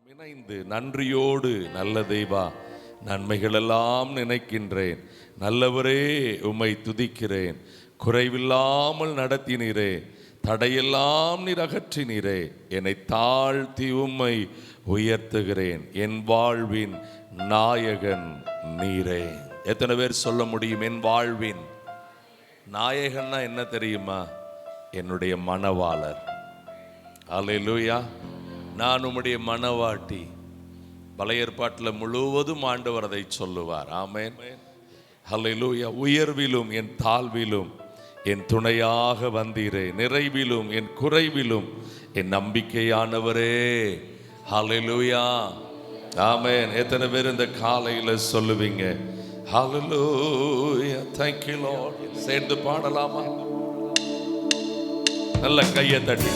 இணைந்து நன்றியோடு நல்ல தேவா நன்மைகள் எல்லாம் நினைக்கின்றேன். நல்லவரே உம்மை துதிக்கிறேன். குறைவில்லாமல் நடத்தினீரே, தடையெல்லாம் நீர் அகற்றினீரே. என்னை தாழ்த்தி உம்மை உயர்த்துகிறேன். என் வாழ்வின் நாயகன் நீரே. எத்தனை பேர் சொல்ல முடியும்? என் வாழ்வின் நாயகன்னா என்ன தெரியுமா? என்னுடைய மணவாளர். அல்லேலூயா. நான் உம்முடைய மணவாட்டி. பழைய ஏற்பாட்டில் முழுவதும் ஆண்டவர் அதை சொல்லுவார். ஆமென். அல்லேலூயா. உயர்விலும் என் தாழ்விலும் என் துணையாக வந்தீரே, நிறைவிலும் என் குறைவிலும் என் நம்பிக்கையானவரே. அல்லேலூயா. ஆமென். எத்தனை பேர் இந்த காலையில சொல்லுவீங்க? ஹல்லேலூயா, thank you Lord. சேர்ந்து பாடலாமா? நல்ல கையை தட்டி.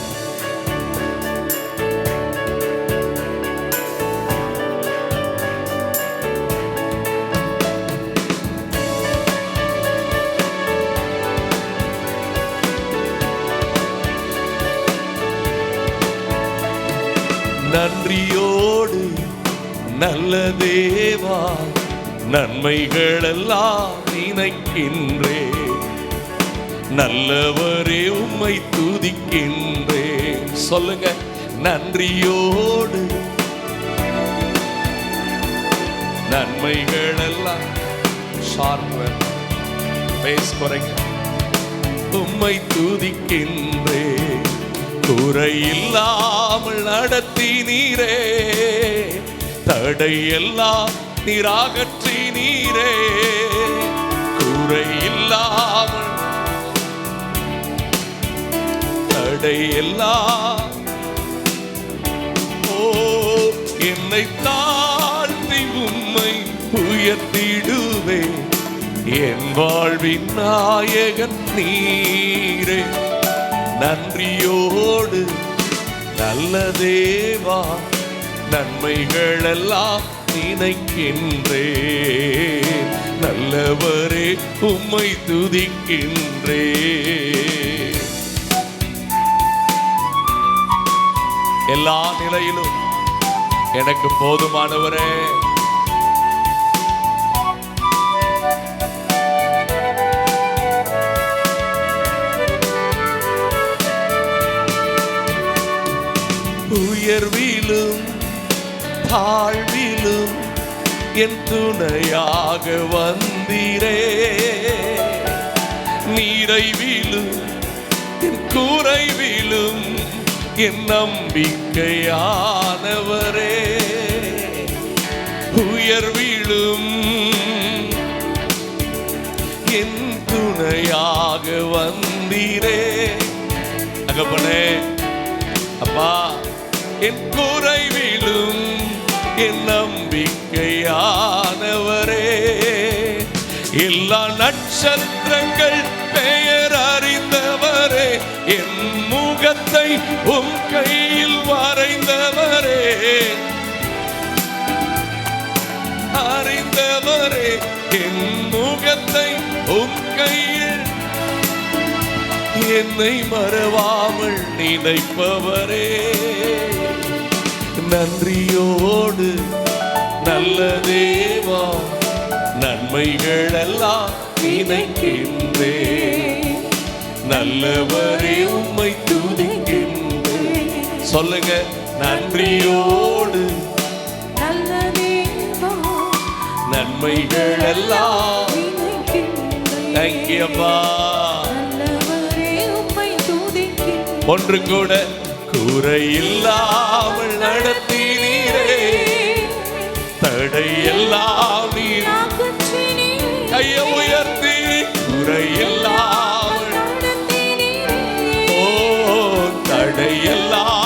நன்றியோடு நல்ல தேவா நன்மைகள் எல்லாம் நினைக்கின்றே, நல்லவரே உம்மை துதிக்கின்றே. சொல்லுங்க, நன்றியோடு நன்மைகள் எல்லாம் பேஸ் குறைங்க. உம்மை துதிக்கின்றே, குறையில்லாமல் நடத்தினீரே, தடையெல்லாம் நீராகற்றினீரே. குறையில்லாமல் தடையெல்லாம். ஓ, என்னை தாழ்த்தி உம்மை உயர்த்திடுவே. என் வாழ்வின் நாயகன் நீரே. நன்றியோடு நல்ல தேவா நன்மைகள் எல்லாம் நினைக்கின்றே, நல்லவரே உம்மை துதிக்கின்றே. எல்லா நிலையிலும் எனக்கு போதுமானவரே. உயர்விலும் தாழ்விலும் என் துணையாக வந்தீரே, நிறைவிலும் என் குறைவிலும் என் நம்பிக்கையானவரே. உயர்விலும் என் துணையாக வந்தீரே. தகப்பனே, அப்பா, என் குறைவிலும் என் நம்பிக்கையானவரே. எல்லா நட்சத்திரங்கள் பெயர் அறிந்தவரே, என் முகத்தை உம் கையில் வரைந்தவரே, அறிந்தவரே, என் முகத்தை உம் கையில் என்னை மறவாமல் நினைப்பவரே. நன்றியோடு நல்ல தேவா நன்மைகள் எல்லாம் நினைக்கின்றே, நல்லவரே உம்மை துதிக்கின்றே. சொல்லுங்க, நன்றியோடு நல்ல தேவா நன்மைகள் எல்லாம் நினைக்கின்றே. Thank you அப்பா. ஒன்று கூட குறையில்லாமல் நடத்தினீரே, தடையெல்லாம் நீர் கையை உயர்த்தி. குறையில்லாமல், ஓ, தடையெல்லாம்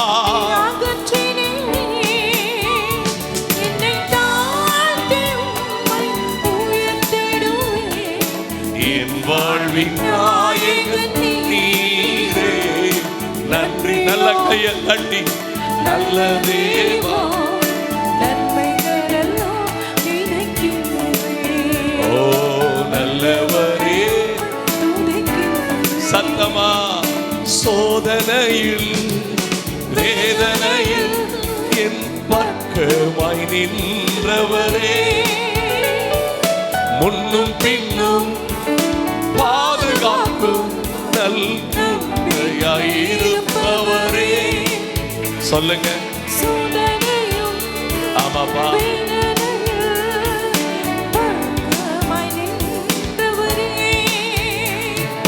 என் வாழ்வின் நாயகன் நீரே. நன்றி. நல்ல கையை தட்டி. நல்ல தேவா நன்மைகள் எல்லாம் நினைக்கின்றே, ஓ, நல்லவரே சத்தமா. சோதனையில் வேதனையில் என் பக்க பக்கமாய் நின்றவரே, முன்னும் பின்னும் பாதுகாக்கும் நல் துணையாயிருப்பவரே. சொல்லுங்க. ஆமாப்பா.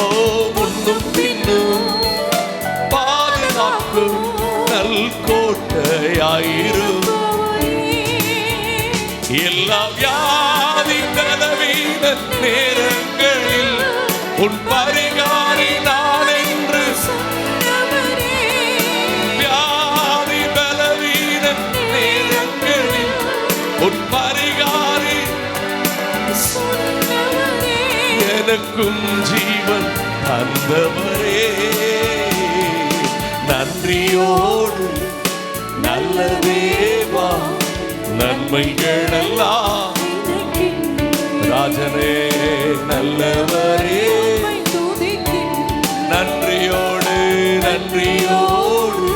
ஓ, முன்னும் பின்னும் பாதுகாக்கும் நல் கோட்டையாயிரும். எல்லா வியாதி பலவீன நேரங்களில் உன் பரிகாரி நான் என்று சொன்னவரே. வியாதி பலவீன நேரங்களில் உன் பரிகாரி சொன்னவரே. எனக்கும் ஜீவன் தந்தவரே, நன்றியோடு நல்ல தேவா நன்மைகளெல்லாம் ராஜனே நல்லவரே. நன்றியோடு நன்றியோடு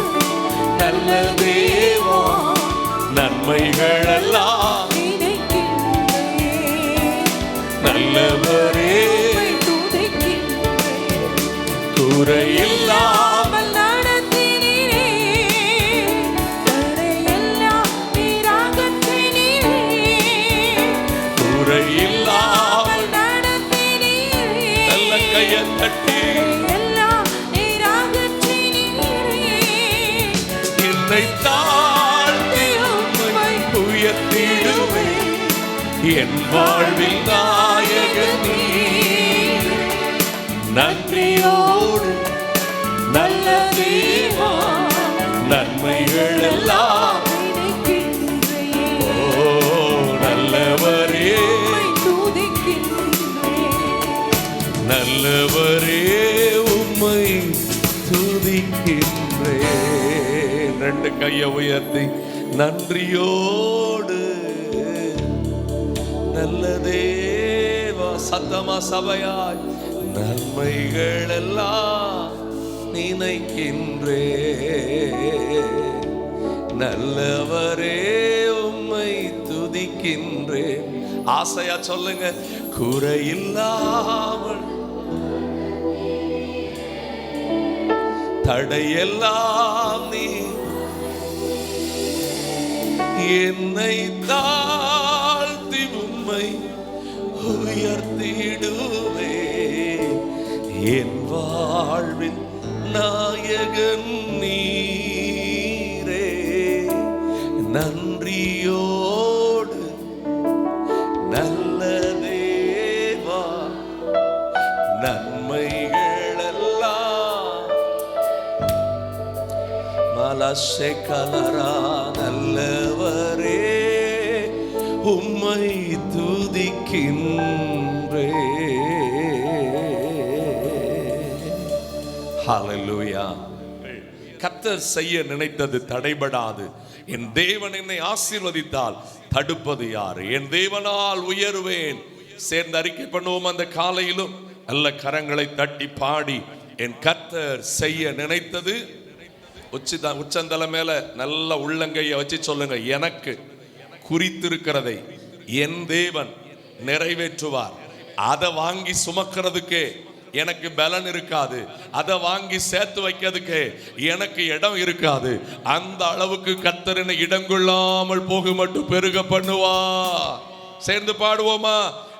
நல்ல தேவா நன்மைகளெல்லாம் நல்லவரே. குறையில்லாமல் நடத்தினீரே, தடையெல்லாம் நீராகற்றினீரே. குறையில்லாமல் நடத்தினீரே, நல்ல கையை தட்டி எல்லாம் நீராகற்றினீரே. என்னை தாழ்த்தி உம்மை உயர்த்திடுவேன், என் வாழ்வில் நாயகன் நீர். நன்றியோடு நல்ல தேவா நன்மைகள் எல்லாம் ஓ நல்லவரே நல்லவரே உம்மை துதிக்கின்றேன். ரெண்டு கையை உயர்த்தி நன்றியோடு நல்ல தேவா சத்தமா சபையாய் நன்மைகள் எல்லாம் நினைக்கின்றே. நல்லவரே உம்மை துதிக்கின்றேன். ஆசையா சொல்லுங்க. குறையில்லாமல் தடையெல்லாம் நீ என்னை தாழ்த்தி உம்மை உயர்த்திடுவே, என் வாழ்வின் நாயகன் நீரே. நன்றியோடு நல்ல தேவா நன்மைகளெல்லாம் மலசே கலரா நல்லவரே உம்மை துதிக்கின்றே. ஹல்லேலூயா. கர்த்தர் செய்ய நினைத்தது தடைபடாது. என் தேவன் என்னை ஆசீர்வதித்தால் தடுப்பது யாரு? என் தேவனால் உயர்வேன். சேர்ந்து அறிக்கை பண்ணுவோம். அந்த காலையிலும் நல்ல கரங்களை தட்டி பாடி என் கர்த்தர் செய்ய நினைத்தது உச்சந்தலை மேல நல்ல உள்ளங்கையை வச்சு சொல்லுங்க. எனக்கு குறித்திருக்கிறதை என் தேவன் நிறைவேற்றுவார். அதை வாங்கி சுமக்கிறதுக்கே எனக்கு பலன் இருக்காது, அதை வாங்கி சேர்த்து வைக்கிறதுக்கு எனக்கு இடம் இருக்காது. அந்த அளவுக்கு கர்த்தர் என்னை இடம் கொள்ளாமல் போக மட்டும் பெருக பண்ணுவா. சேர்ந்து பாடுவோமா?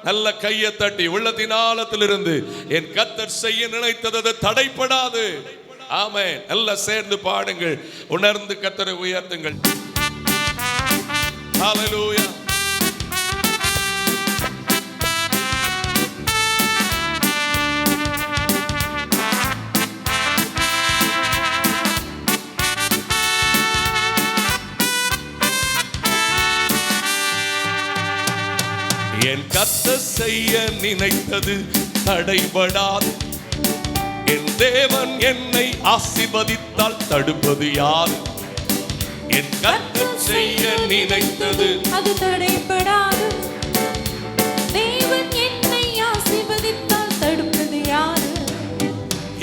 நல்ல கையை தட்டி உள்ளத்தின் ஆழத்திலிருந்து என் கர்த்தர் செய்ய நினைத்தது தடைப்படாது. ஆமென். எல்லாம் சேர்ந்து பாடுங்கள். உணர்ந்து கர்த்தரை உயர்த்துங்கள். ஹல்லேலூயா. என் கர்த்தர் செய்ய நினைத்தது தடைபடாது. என் தேவன் என்னை ஆசீர்வதித்தால் தடுப்பது யார்? என் கர்த்தர் செய்ய நினைத்தது அது தடைபடாது. தேவன் என்னை ஆசீர்வதித்தால் தடுப்பது யார்?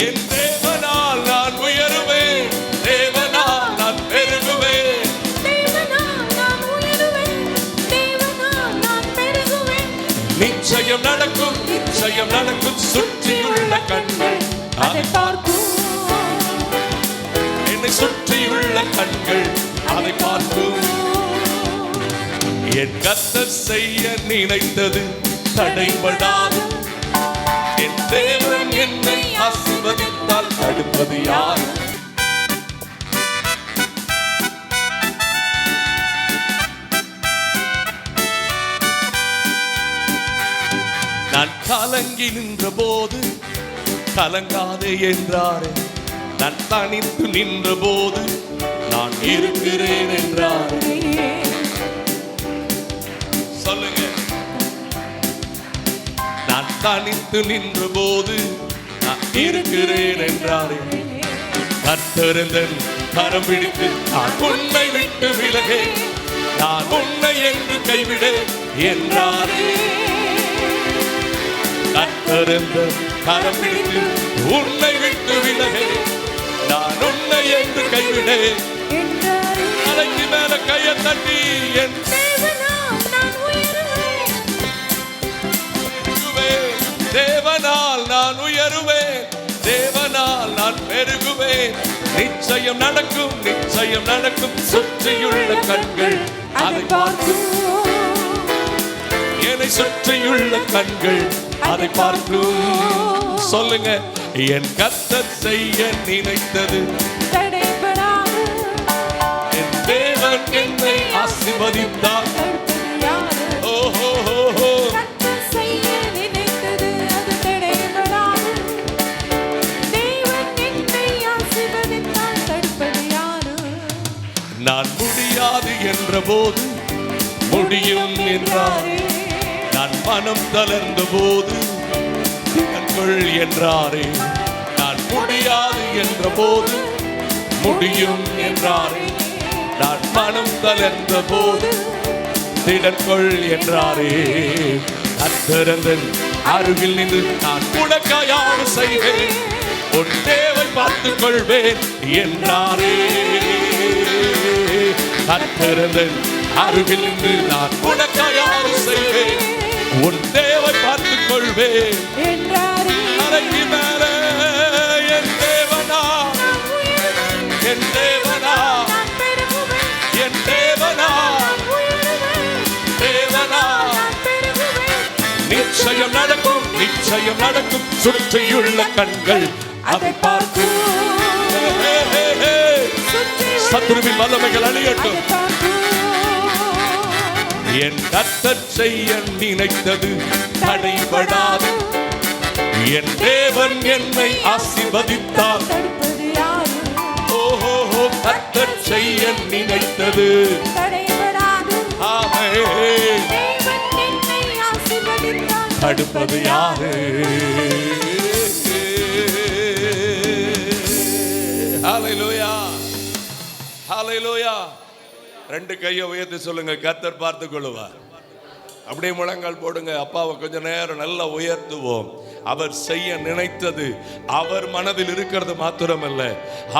என் தேவனால் நான் உயருவேன், தேவனால் நான் பெருகுவேன். தேவனால் நான் நிச்சயம் நடக்கும், நிச்சயம் நடக்கும். சுற்றியுள்ள கண்கள் அதை பார்க்கும். என்னை சுற்றியுள்ள கண்கள் அதை பார்க்கும். என் கர்த்தர் செய்ய நினைத்தது தடைபடாது. என் தேவன் என்னை ஆசீர்வதித்தால் தடுப்பது யார்? நான் கலங்கி நின்ற போது கலங்காதே என்றாரே. நான் தனித்து நின்ற போது நான் இருக்கிறேன் என்றாரே. சொல்லுங்க. நான் தனித்து நின்ற போது நான் இருக்கிறேன் என்றாரே. கர்த்தர் எந்தன் கரம் பிடித்து நான் உன்னை விட்டு விலகே, நான் உன்னை என்று கைவிட என்றாரே. கர்த்தர் எந்தன் கரம் பிடித்து உன்னை விட்டு விலகே, நான் உன்னை என்று கைவிட. தலைக்கு மேல கையை தட்டி என் தேவனால் நான் உயருவேன், தேவனால் நான் பெருகுவேன். நிச்சயம் நடக்கும், நிச்சயம் நடக்கும். சுற்றியுள்ள கண்கள் அதை பார்க்கும். என்னை சுற்றியுள்ள கண்கள் அதை பார்க்கும். சொல்லுங்க. என் கர்த்தர் செய்ய நினைத்தது தடைபடாது. என் தேவன் என்னை ஆசீர்வதித்தார். ஓஹோ கர்த்தர் செய்ய நினைத்தது அது தடைபடாது. தேவன் என்னை ஆசீர்வதித்தால் தடுப்பது யாரு? நான் முடியாது என்ற போது முடியும் என்றாரே. நான் மனம் தளர்ந்த போது திடன்கொள் என்றாரே. நான் முடியாது என்ற போது முடியும் என்றாரே. நான் மனம் தளர்ந்த போது திடன்கொள் என்றாரே. கர்த்தர் அருகில் நின்று நான் உனக்காக செய்வேன், உன் தேவை பார்த்துக் கொள்வேன் என்றாரே. கர்த்தர் அருகில் நின்று நான் உனக்காக செய்வேன், உன் தேவை பார்த்துக் கொள்வேன் என்றாரே. அறைக்கு மேல என் தேவனா, என் தேவனா, என் தேவனா, தேவனா. நிச்சயம் நடக்கும், நிச்சயம் நடக்கும். சுற்றியுள்ள கண்கள் அதை பார்க்கும். சத்துருவின் வல்லமைகள் அழியட்டும். என் கர்த்தர் செய்ய நினைத்தது தடைபடாது. என் தேவன் என்னை ஆசீர்வதித்தார். ஓஹோ கர்த்தர் செய்ய நினைத்தது தடைபடாது. ஆமென். தேவன் என்னை ஆசீர்வதித்தால் தடுப்பது யாரு? ஹல்லேலூயா, ஹல்லேலூயா. ரெண்டு கையை உயர்த்தி சொல்லுங்க, கர்த்தர் பார்த்துக் கொள்ளுவார். அப்படியே முழங்கால் போடுங்க. அப்பாவை கொஞ்ச நேரம் நல்லா உயர்த்துவோம். அவர் செய்ய நினைத்தது அவர் மனதில் இருக்கிறது மாத்திரமல்ல,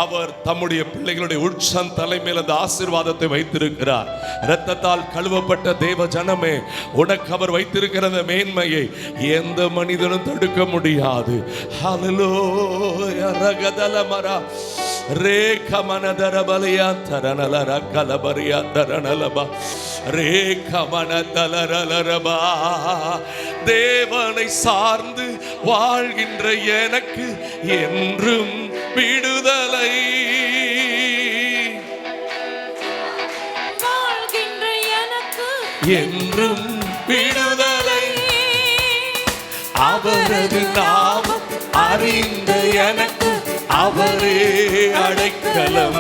அவர் தம்முடைய பிள்ளைகளுடைய உச்சம் தலைமையில் அந்த ஆசீர்வாதத்தை வைத்திருக்கிறார். இரத்தத்தால் கழுவப்பட்ட தேவ ஜனமே, உனக்கு அவர் வைத்திருக்கிற மேன்மையை எந்த மனிதனும் தடுக்க முடியாது. ஹல்லேலூயா. ரகதலமரா ரேக மனதர பலியா தரனலர கலபரியா தரனலபா ரேக மனதலரலரபா. தேவனை சார்ந்து வாழ்கின்ற எனக்கு என்றும் விடுதலை. வாழ்கின்ற எனக்கு என்றும் விடுதலை. அவரது நாமம் அறிந்த எனக்கு அவரே அடைக்கலம்.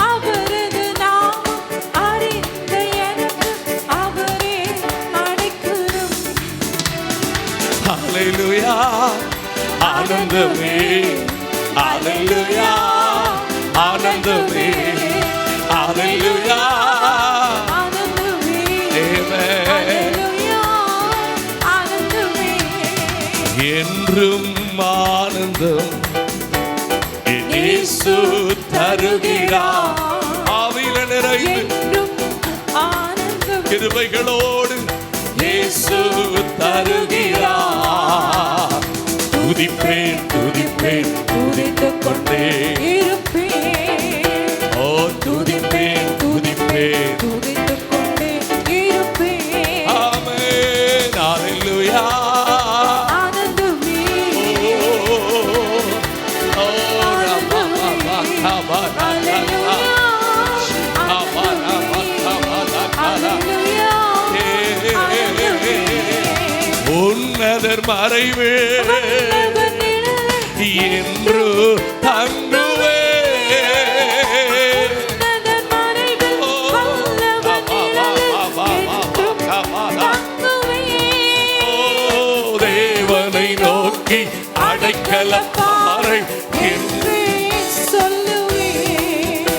அவரது நாமம் அறிந்த எனக்கு அவரே அடைக்கலம். ஹல்லேலூயா. ஆனந்தமே, ஹல்லேலூயா. ஆனந்தமே, ஹல்லேலூயா. ஆனந்தமே, ஆமென். ஹல்லேலூயா. ஆனந்தமே, என்றும் ஆனந்தம் இயேசு தருகிறார். ஆவியில நிறைந்து என்றும் ஆனந்தம் கிருபைகளோடு இயேசு தருகிறார். துதிப்பேன் துதிப்பேன் துதித்துக் கொண்டே இருப்பேன். ஓ துதிப்பேன் துதிப்பேன் துதித்துக் கொண்டே இருப்பேன். ஆமென் ஹalleluya. ஆனந்தமே ஓ ரபா ரபா ரபா ஹalleluya. ஹalleluya. உன்னதர் மறைவு என்று தங்குவே உன்னதர் மறைவில் வல்லவன் நிழலில் தங்குவேன். ஓ தேவனை நோக்கி அடைக்கல பாறை என்று சொல்லுவேன்.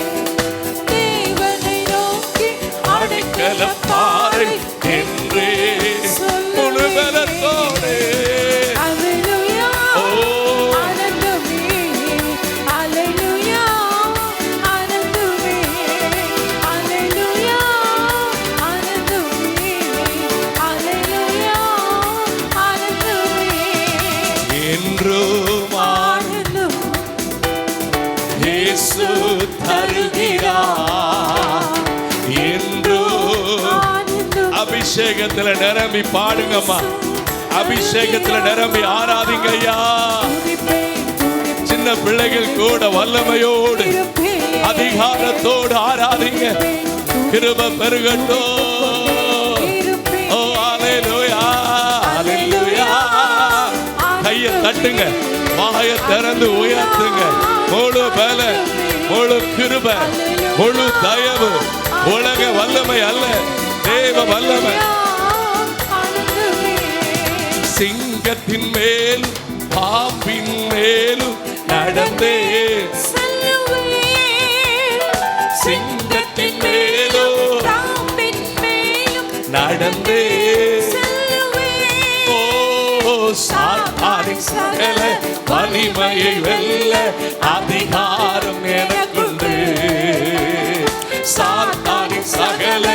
தேவனை நோக்கி அடைக்கல பாறை என்று முழு பலத்தோடு ஹalleluya. ஓ ஆனந்தமே ஹalleluya. ஆனந்தமே ஹalleluya. ஆனந்தமே ஹalleluya. ஆனந்தமே என்றும் ஆனந்தம் இயேசு தருகிறார். என்றும் ஆனந்தம் அபிஷேகத்துல நிரம்பி பாடுங்கம்மா. அபிஷேகத்துல நிரம்பி ஆராதிங்க ஐயா. சின்ன பிள்ளைகள் கூட வல்லமையோடு அதிகாரத்தோடு ஆராதிங்க. கிருபை பெருகட்டும். ஓ ஹalleluya ஹalleluya. கையை தட்டுங்க, வாயை திறந்து உயர்த்துங்க. முழு பல, முழு கிருபை, முழு தயவு, உலக வல்லமை அல்ல, தேவ வல்லமை. சிங்கத்தின் மேலும் பாம்பின் மேலும் நடந்தே, சிங்கத்தின் மேலும் நடந்தே, ஓ சாத்தானின் சகல வலிமையை வெல்ல அதிகாரம் எனக்குண்டு. சாத்தானின் சகல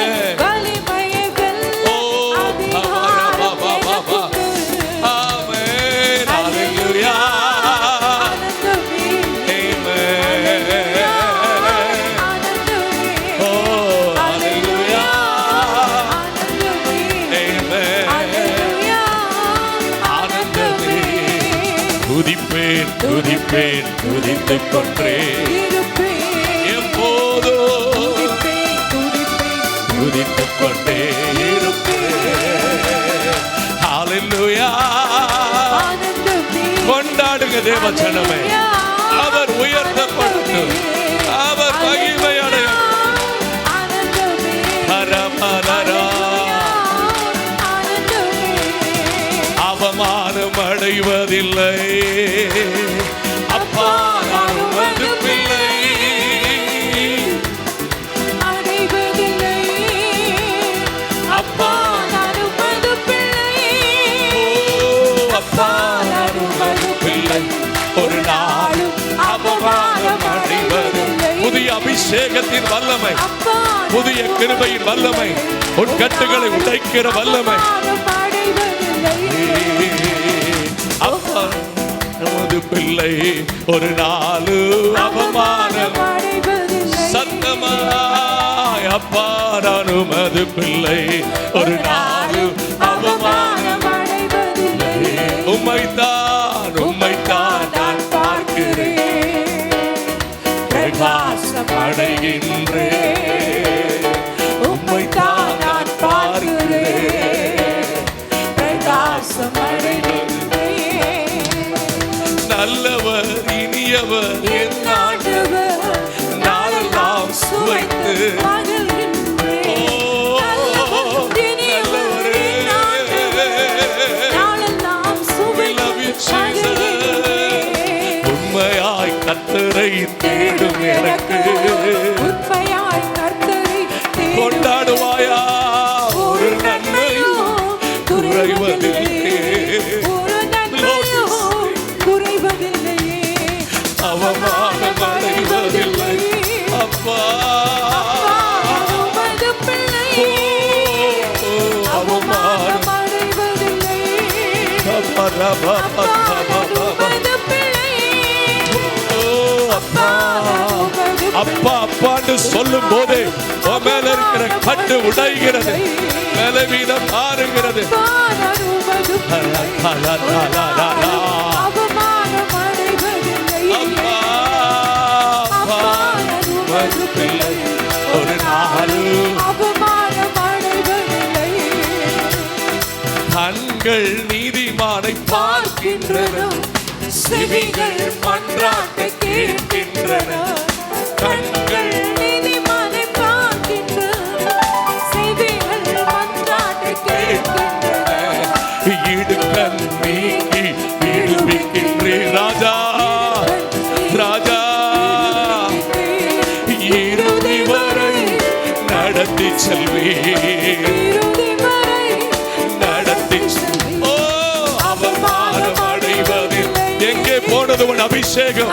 ஆமென் ஹalleluya. ஓ ஹalleluya. ஆனந்தமே துதிப்பேன் துதிப்பேன் துதித்துக் கொன்றே எப்போதோ துதித்துக் கொண்டே இருப்பேன். ஹalleluya. கொண்டாடுங்க தேவ ஜனமே. அவர் உயர்த்தப்படட்டும், அவர் மகிமை அடையட்டும். ஹரமரரா. அவமானம் அடைவதில்லை அப்பா, நான் உமது பிள்ளை. அப்பா அப்பா நான் உமது பிள்ளை. ஒரு நாளும் அவமானம் அடைவதில்லை. புதிய அபிஷேகத்தின் வல்லமை, புதிய கிருபையின் வல்லமை, உன் கட்டுகளை உடைக்கிற வல்லமை. அப்பா நமது பிள்ளை ஒரு நாளு அவமானம் சத்தமாய். அப்பா நான் உமது பிள்ளை ஒரு நாளு அவமானம். உம்மைத்தான் உம்மைத்தான் நான் பார்க்கிறேன், பிரகாசம் அடைகின்றேன். உம்மைத்தான் நான் பார்க்கிறேன், பிரகாசம் அடைகின்றேன். நல்லவர் இனியவர் என் ஆண்டவர், நாளெல்லாம் சுவைத்து உண்மையாய் கர்த்தரை தேடும் எனக்கு கொண்டாடுவாயா ஒரு நன்மையும் குறைவதில்லை, அவமானம் அடைவதில்லை. அப்பா அவமானம் அப்பா அப்பான்னு சொல்லும் போது மேல இருக்கிற கட்டு உடைகிறது, பலவீனம் மாறுகிறது. ஒரு நாள் கண்கள் நீதிமானை பார்க்கின்றன, செவிகள் மன்றாட்டை கேட்கின்றன. கண்கள் நீதிமானை பார்க்கின்றன, செவிகள் மன்றாட்டை கேட்கின்றன. இடுக்கண் நீக்கி விடுவிக்கின்றேன் ராஜா, ராஜா. இறுதி வரை நடத்தி செல்வேன், நடத்தி. ஓ அவமானம் அடைவதில் எங்கே போனது உன் அபிஷேகம்?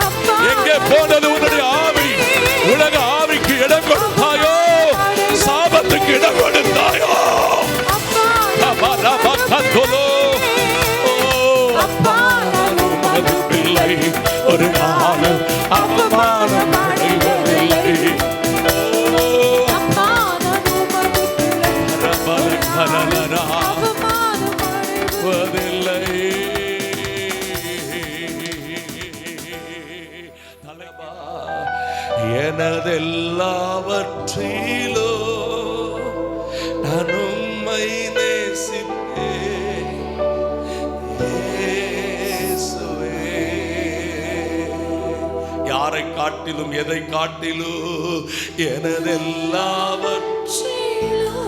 எங்கே போனது உன்னுடைய ஆவி? உலக ஆவிக்கு இடம் கொடுத்தாயோ, சாபத்துக்கு இடம் கொடுத்தாயோ? பிள்ளை ஒரு நாளும் அவமானம் அடைவதில்லை. எனதெல்லாவற்றிலோ நான் உம்மை நேசிப்பேன் இயேசுவே. யாரை காட்டிலும் எதை காட்டிலும் எனதெல்லாவற்றிலோ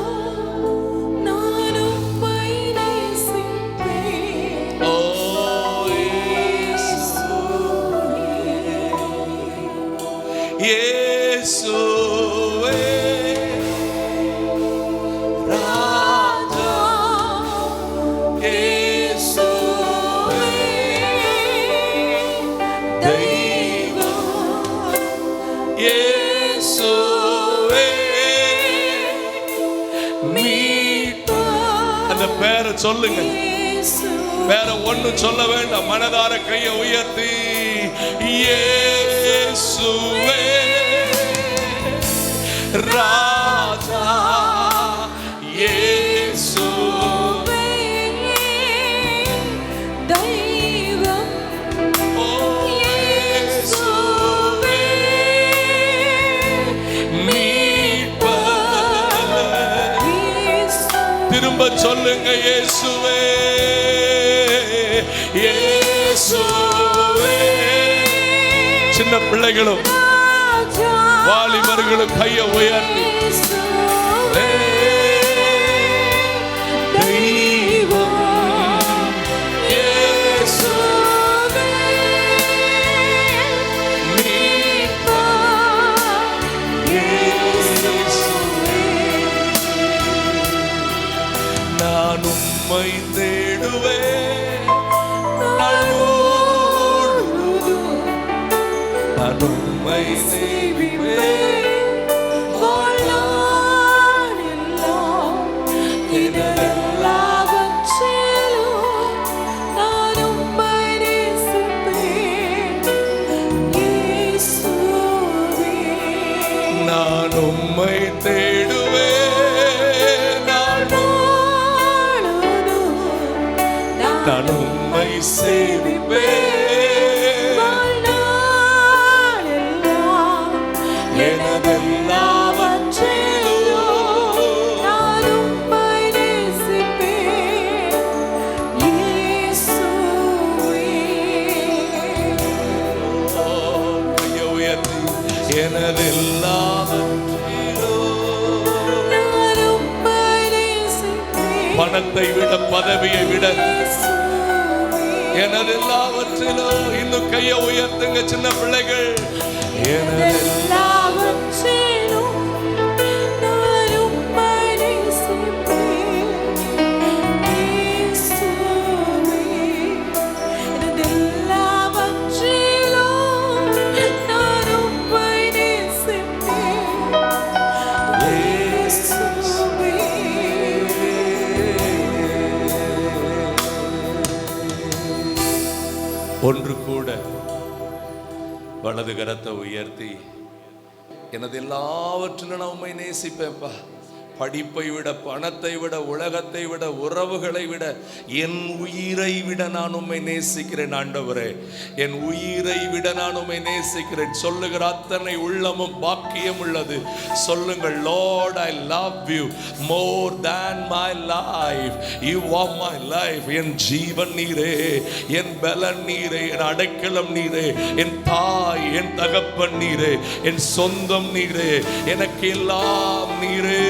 நான் உம்மை நேசிப்பேன். ஓ இயேசுவே ராஜா, இயேசுவே தெய்வம், இயேசுவே மீட்பர். அந்த பேரை சொல்லுங்க, வேற ஒண்ணும் சொல்ல வேண்டாம். மனதார கையை உயர்த்தி இயேசுவே ராஜா, இயேசுவே தெய்வம், ஓ இயேசுவே மீட்பர். திரும்ப சொல்லுங்க இயேசுவே, இயேசுவே. சின்ன பிள்ளைகளும் வாலிபர்களும் கையை உயர்த்தி தெய்வம், இயேசுவே மீட்பர், இயேசுவே. நான் உம்மை தேடுவேன், நான் உம்மை சேவிப்பேன். நான் உம்மை தேடுவேன், நான் உம்மை சேவிப்பேன். பணத்தை விட பதவியை விட எனதெல்லாவற்றிலோ. இன்னும் கையை உயர்த்துங்க சின்ன பிள்ளைகள். எனதெல்லாவற்றிலும் நான் உம்மை நேசிப்பேன் இயேசுவே. எனதெல்லாவற்றிலும் நான் உம்மை நேசிப்பேன் இயேசுவே. ஒன்று கூட வலது கரத்தை உயர்த்தி, எனது எல்லாவற்றிலும் நான் உம்மை நேசிப்பேன்ப்பா. படிப்பை விட, பணத்தை விட, உலகத்தை விட, உறவுகளை விட, என் உயிரை விட நான் உம்மை நேசிக்கிறேன் ஆண்டவரே. என் உயிரை விட நான் உம்மை நேசிக்கிறேன் சொல்லுகிற அத்தனை உள்ளமும் பாக்கியம் உள்ளது. சொல்லுங்கள், Lord, I love you more than my life. You are my life. என் ஜீவன் நீரே, என் பலன் நீரே, என் அடைக்கலம் நீரே, என் தாய், என் தகப்பன் நீரே, என் சொந்தம் நீரே, எனக்கு எல்லாம் நீரே.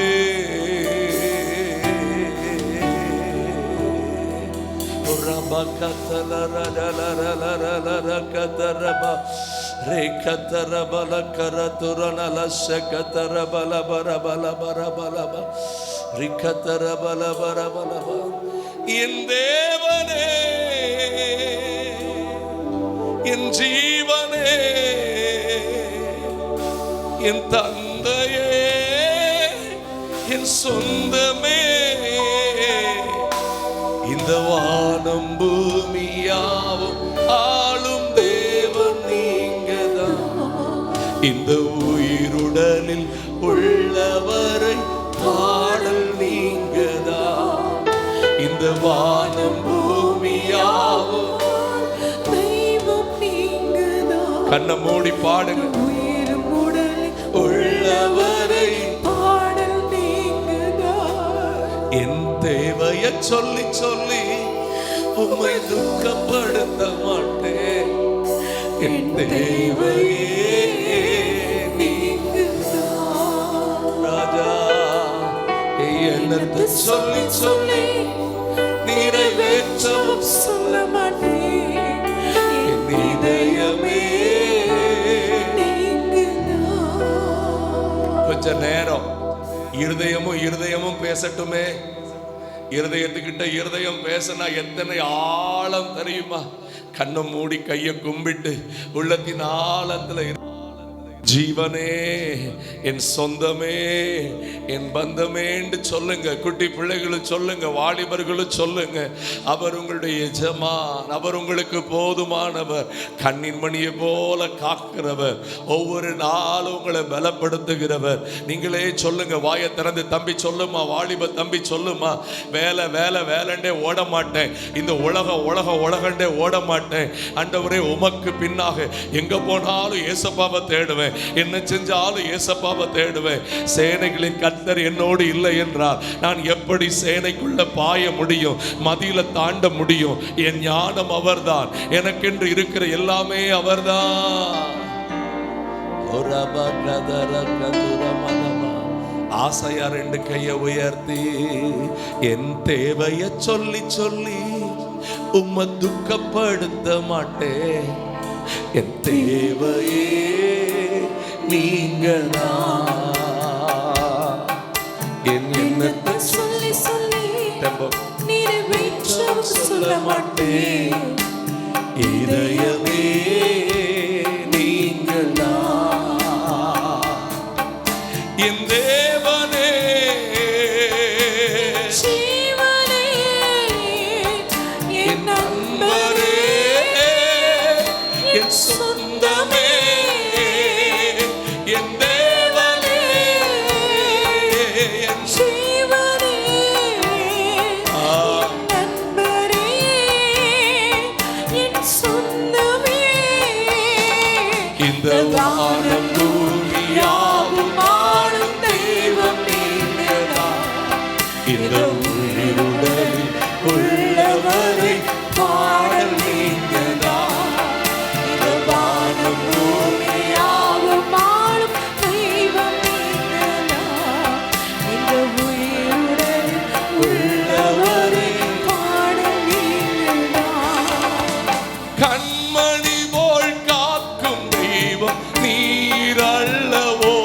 என் தேவனே, என் ஜீவனே, என் தந்தையே, என் சொந்தமே, இந்த வானம் பூமியாவும் ஆளும் தேவன் நீங்கதான். இந்த உயிருடலில் உள்ளவரை பாடல் நீங்கதான். இந்த வானம் பூமியாவும் தெய்வம் நீங்கதான். கண்ணை மூடி பாடுங்க. உயிரும் உடலில் உள்ளவரை பாடல் நீங்கதான். என் தேவைய சொல்லி சொல்லி உம்மை துக்கப்படுத்த மாட்டேன். என் தேவையே நீங்கதான். ராஜா, என்னத்தை சொல்லி சொல்லி நிறைவேற்றவும் சொல்ல மாட்டேன். என் இதயமே நீங்கதான். கொஞ்ச நேரம் இருதயமும் பேசட்டுமே. இருதயத்துக்கிட்ட இருதயம் பேசினா எத்தனை ஆழம் தெரியுமா? கண்ணை மூடி கையை கும்பிட்டு உள்ளத்தின் ஆழத்துல, ஜீவனே, என் சொந்தமே, என் பந்தமே என்று சொல்லுங்க. குட்டி பிள்ளைகளும் சொல்லுங்க, வாலிபர்களும் சொல்லுங்க. அவர் உங்களுடைய எஜமான், அவர் உங்களுக்கு போதுமானவர், கண்ணின் மணியை போல காக்கிறவர், ஒவ்வொரு நாளும் உங்களை பலப்படுத்துகிறவர். நீங்களே சொல்லுங்க, வாயை திறந்து. தம்பி சொல்லுமா, வாலிப தம்பி சொல்லுமா, வேலை வேலை வேலைண்டே ஓட மாட்டேன், இந்த உலகண்டே ஓட மாட்டேன். ஆண்டவரே, உமக்கு பின்னாக எங்க போனாலும் ஏசப்பாவை தேடுவேன், என்ன செஞ்சாலும் ஏசப்பாவை தேடுவேன். சேனைகளின் கர்த்தர் என்னோடு இல்லை என்றால் நான் எப்படி சேனைக்குள்ள பாய முடியும், மதியில தாண்ட முடியும்? என் ஞானம் அவர்தான், எனக்கென்று இருக்கிற எல்லாமே அவர்தான். ஆசையா ரெண்டு கையை உயர்த்தி, என் தேவைய சொல்லி சொல்லி உம்மை துக்கப்படுத்த மாட்டேன். என் தேவையே நீங்கதான். என் எண்ணத்தை சொல்லி சொல்லி நிறைவேற்றவும் சொல்ல மாட்டேன். இதயமே நீங்கதான். என் தேவனே, ஜீவனே, என் நண்பரே, என் சொந்தமே, என் தேவனே, என் ஜீவனே, என் நண்பரே, என் சொந்தமே, இந்த வானம் பூமியாவும் ஆளும் தெய்வம் நீங்கதான். இந்த உயிருடலில் உள்ளவரை பாடல் நீங்கதான். இந்த வானம் பூமியாவும் ஆளும் தெய்வம் நீங்கதான். இந்த உயிருடலில் உள்ளவரை பாடல் நீங்கதான். கண்மணி போல் காக்கும் தெய்வம் நீர் அல்லவோ,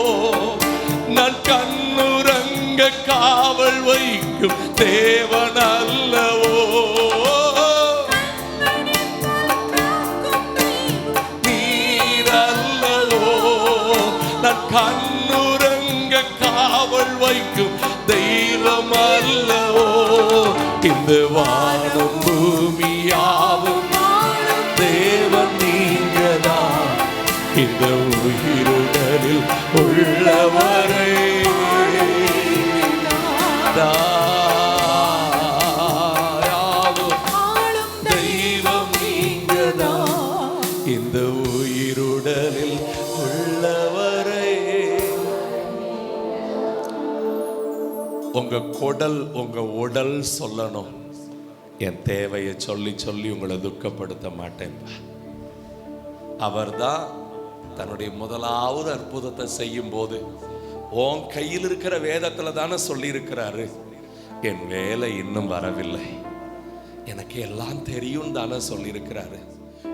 நான் கண்ணுறங்க காவல் வைக்கும் தேவன் அல்லவோ. நீர் அல்லவோ, நான் கண்ணுறங்க காவல் வைக்கும் தெய்வம் அல்லவோ. இந்த வானம் பூமியாவும் தேவ உங்க குடல் உங்க உடல் சொல்லணும், என் தேவையை சொல்லி சொல்லி உங்களை துக்கப்படுத்த மாட்டேன்பா. அவர்தான் தன்னுடைய முதலாவது அற்புதத்தை செய்யும் போது உன் கையில் இருக்கிற வேதத்துல தானே சொல்லி இருக்கிறாரு, என் வேலை இன்னும் வரவில்லை, எனக்கு எல்லாம் தெரியும் தானே சொல்லி இருக்கிறாரு.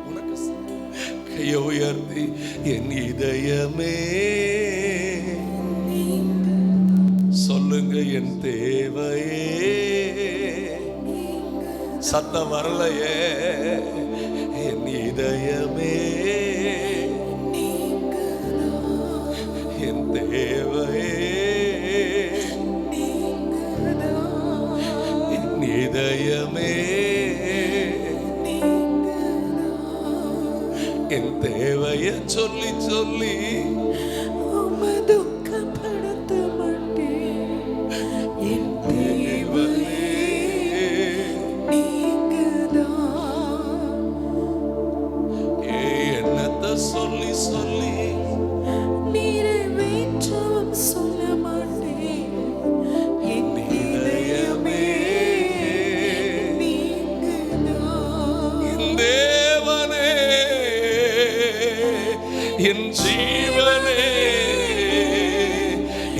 உனக்கு கையை உயர்த்தி என் இதயமே சொல்லுங்க, என் தேவையே. சத்தம் வரலையே. என் இதயமே என் தேவையே, என் இதயமே என் தேவையை சொல்லி சொல்லி துக்கப்படுத்த மாட்டேன். என் தேவையே நீங்கதான். என்னத்தை சொல்லி சொல்லி நிறைவேற்றவும் சொல்ல மாட்டேன். என் இதயமே நீங்கதான். என் தேவனே, என் ஜீவனே,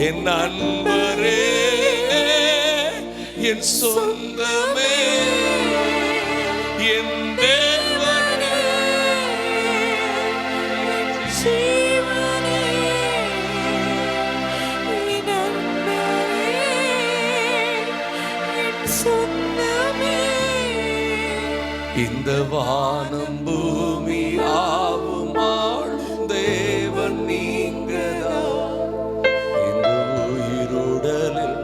என் அன்பரே, என் சொந்தமே, என் தேவனே, ஜீவனே, என் அன்பரே, என் சொந்தமே. இந்த வானம் பூமி ஆவும் ஆளும் தேவன் நீங்கதான். இந்த உயிருடலில்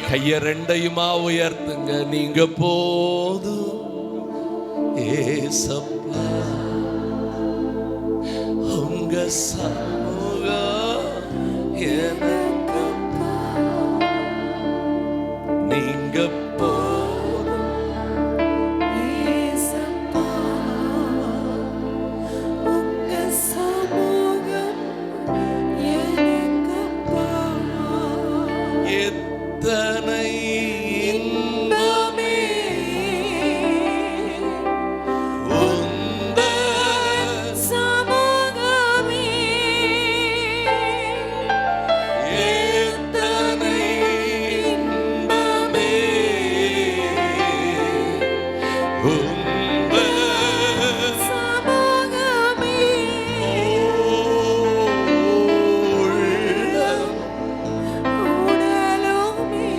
கைய ரெண்டையுமா உயர்த்துங்க, நீங்க போதும் ஏசப்பா. உங்க சமூகம் எனக்கு நீங்க போதும். ஏசப்பா, உங்க சமூகம் எனக்கப்பா. எத்தனை இன்பமே உந்தன் சமூகமே. எத்தனை இன்பமே உந்தன் சமூகமே. உள்ளம் உடலுமே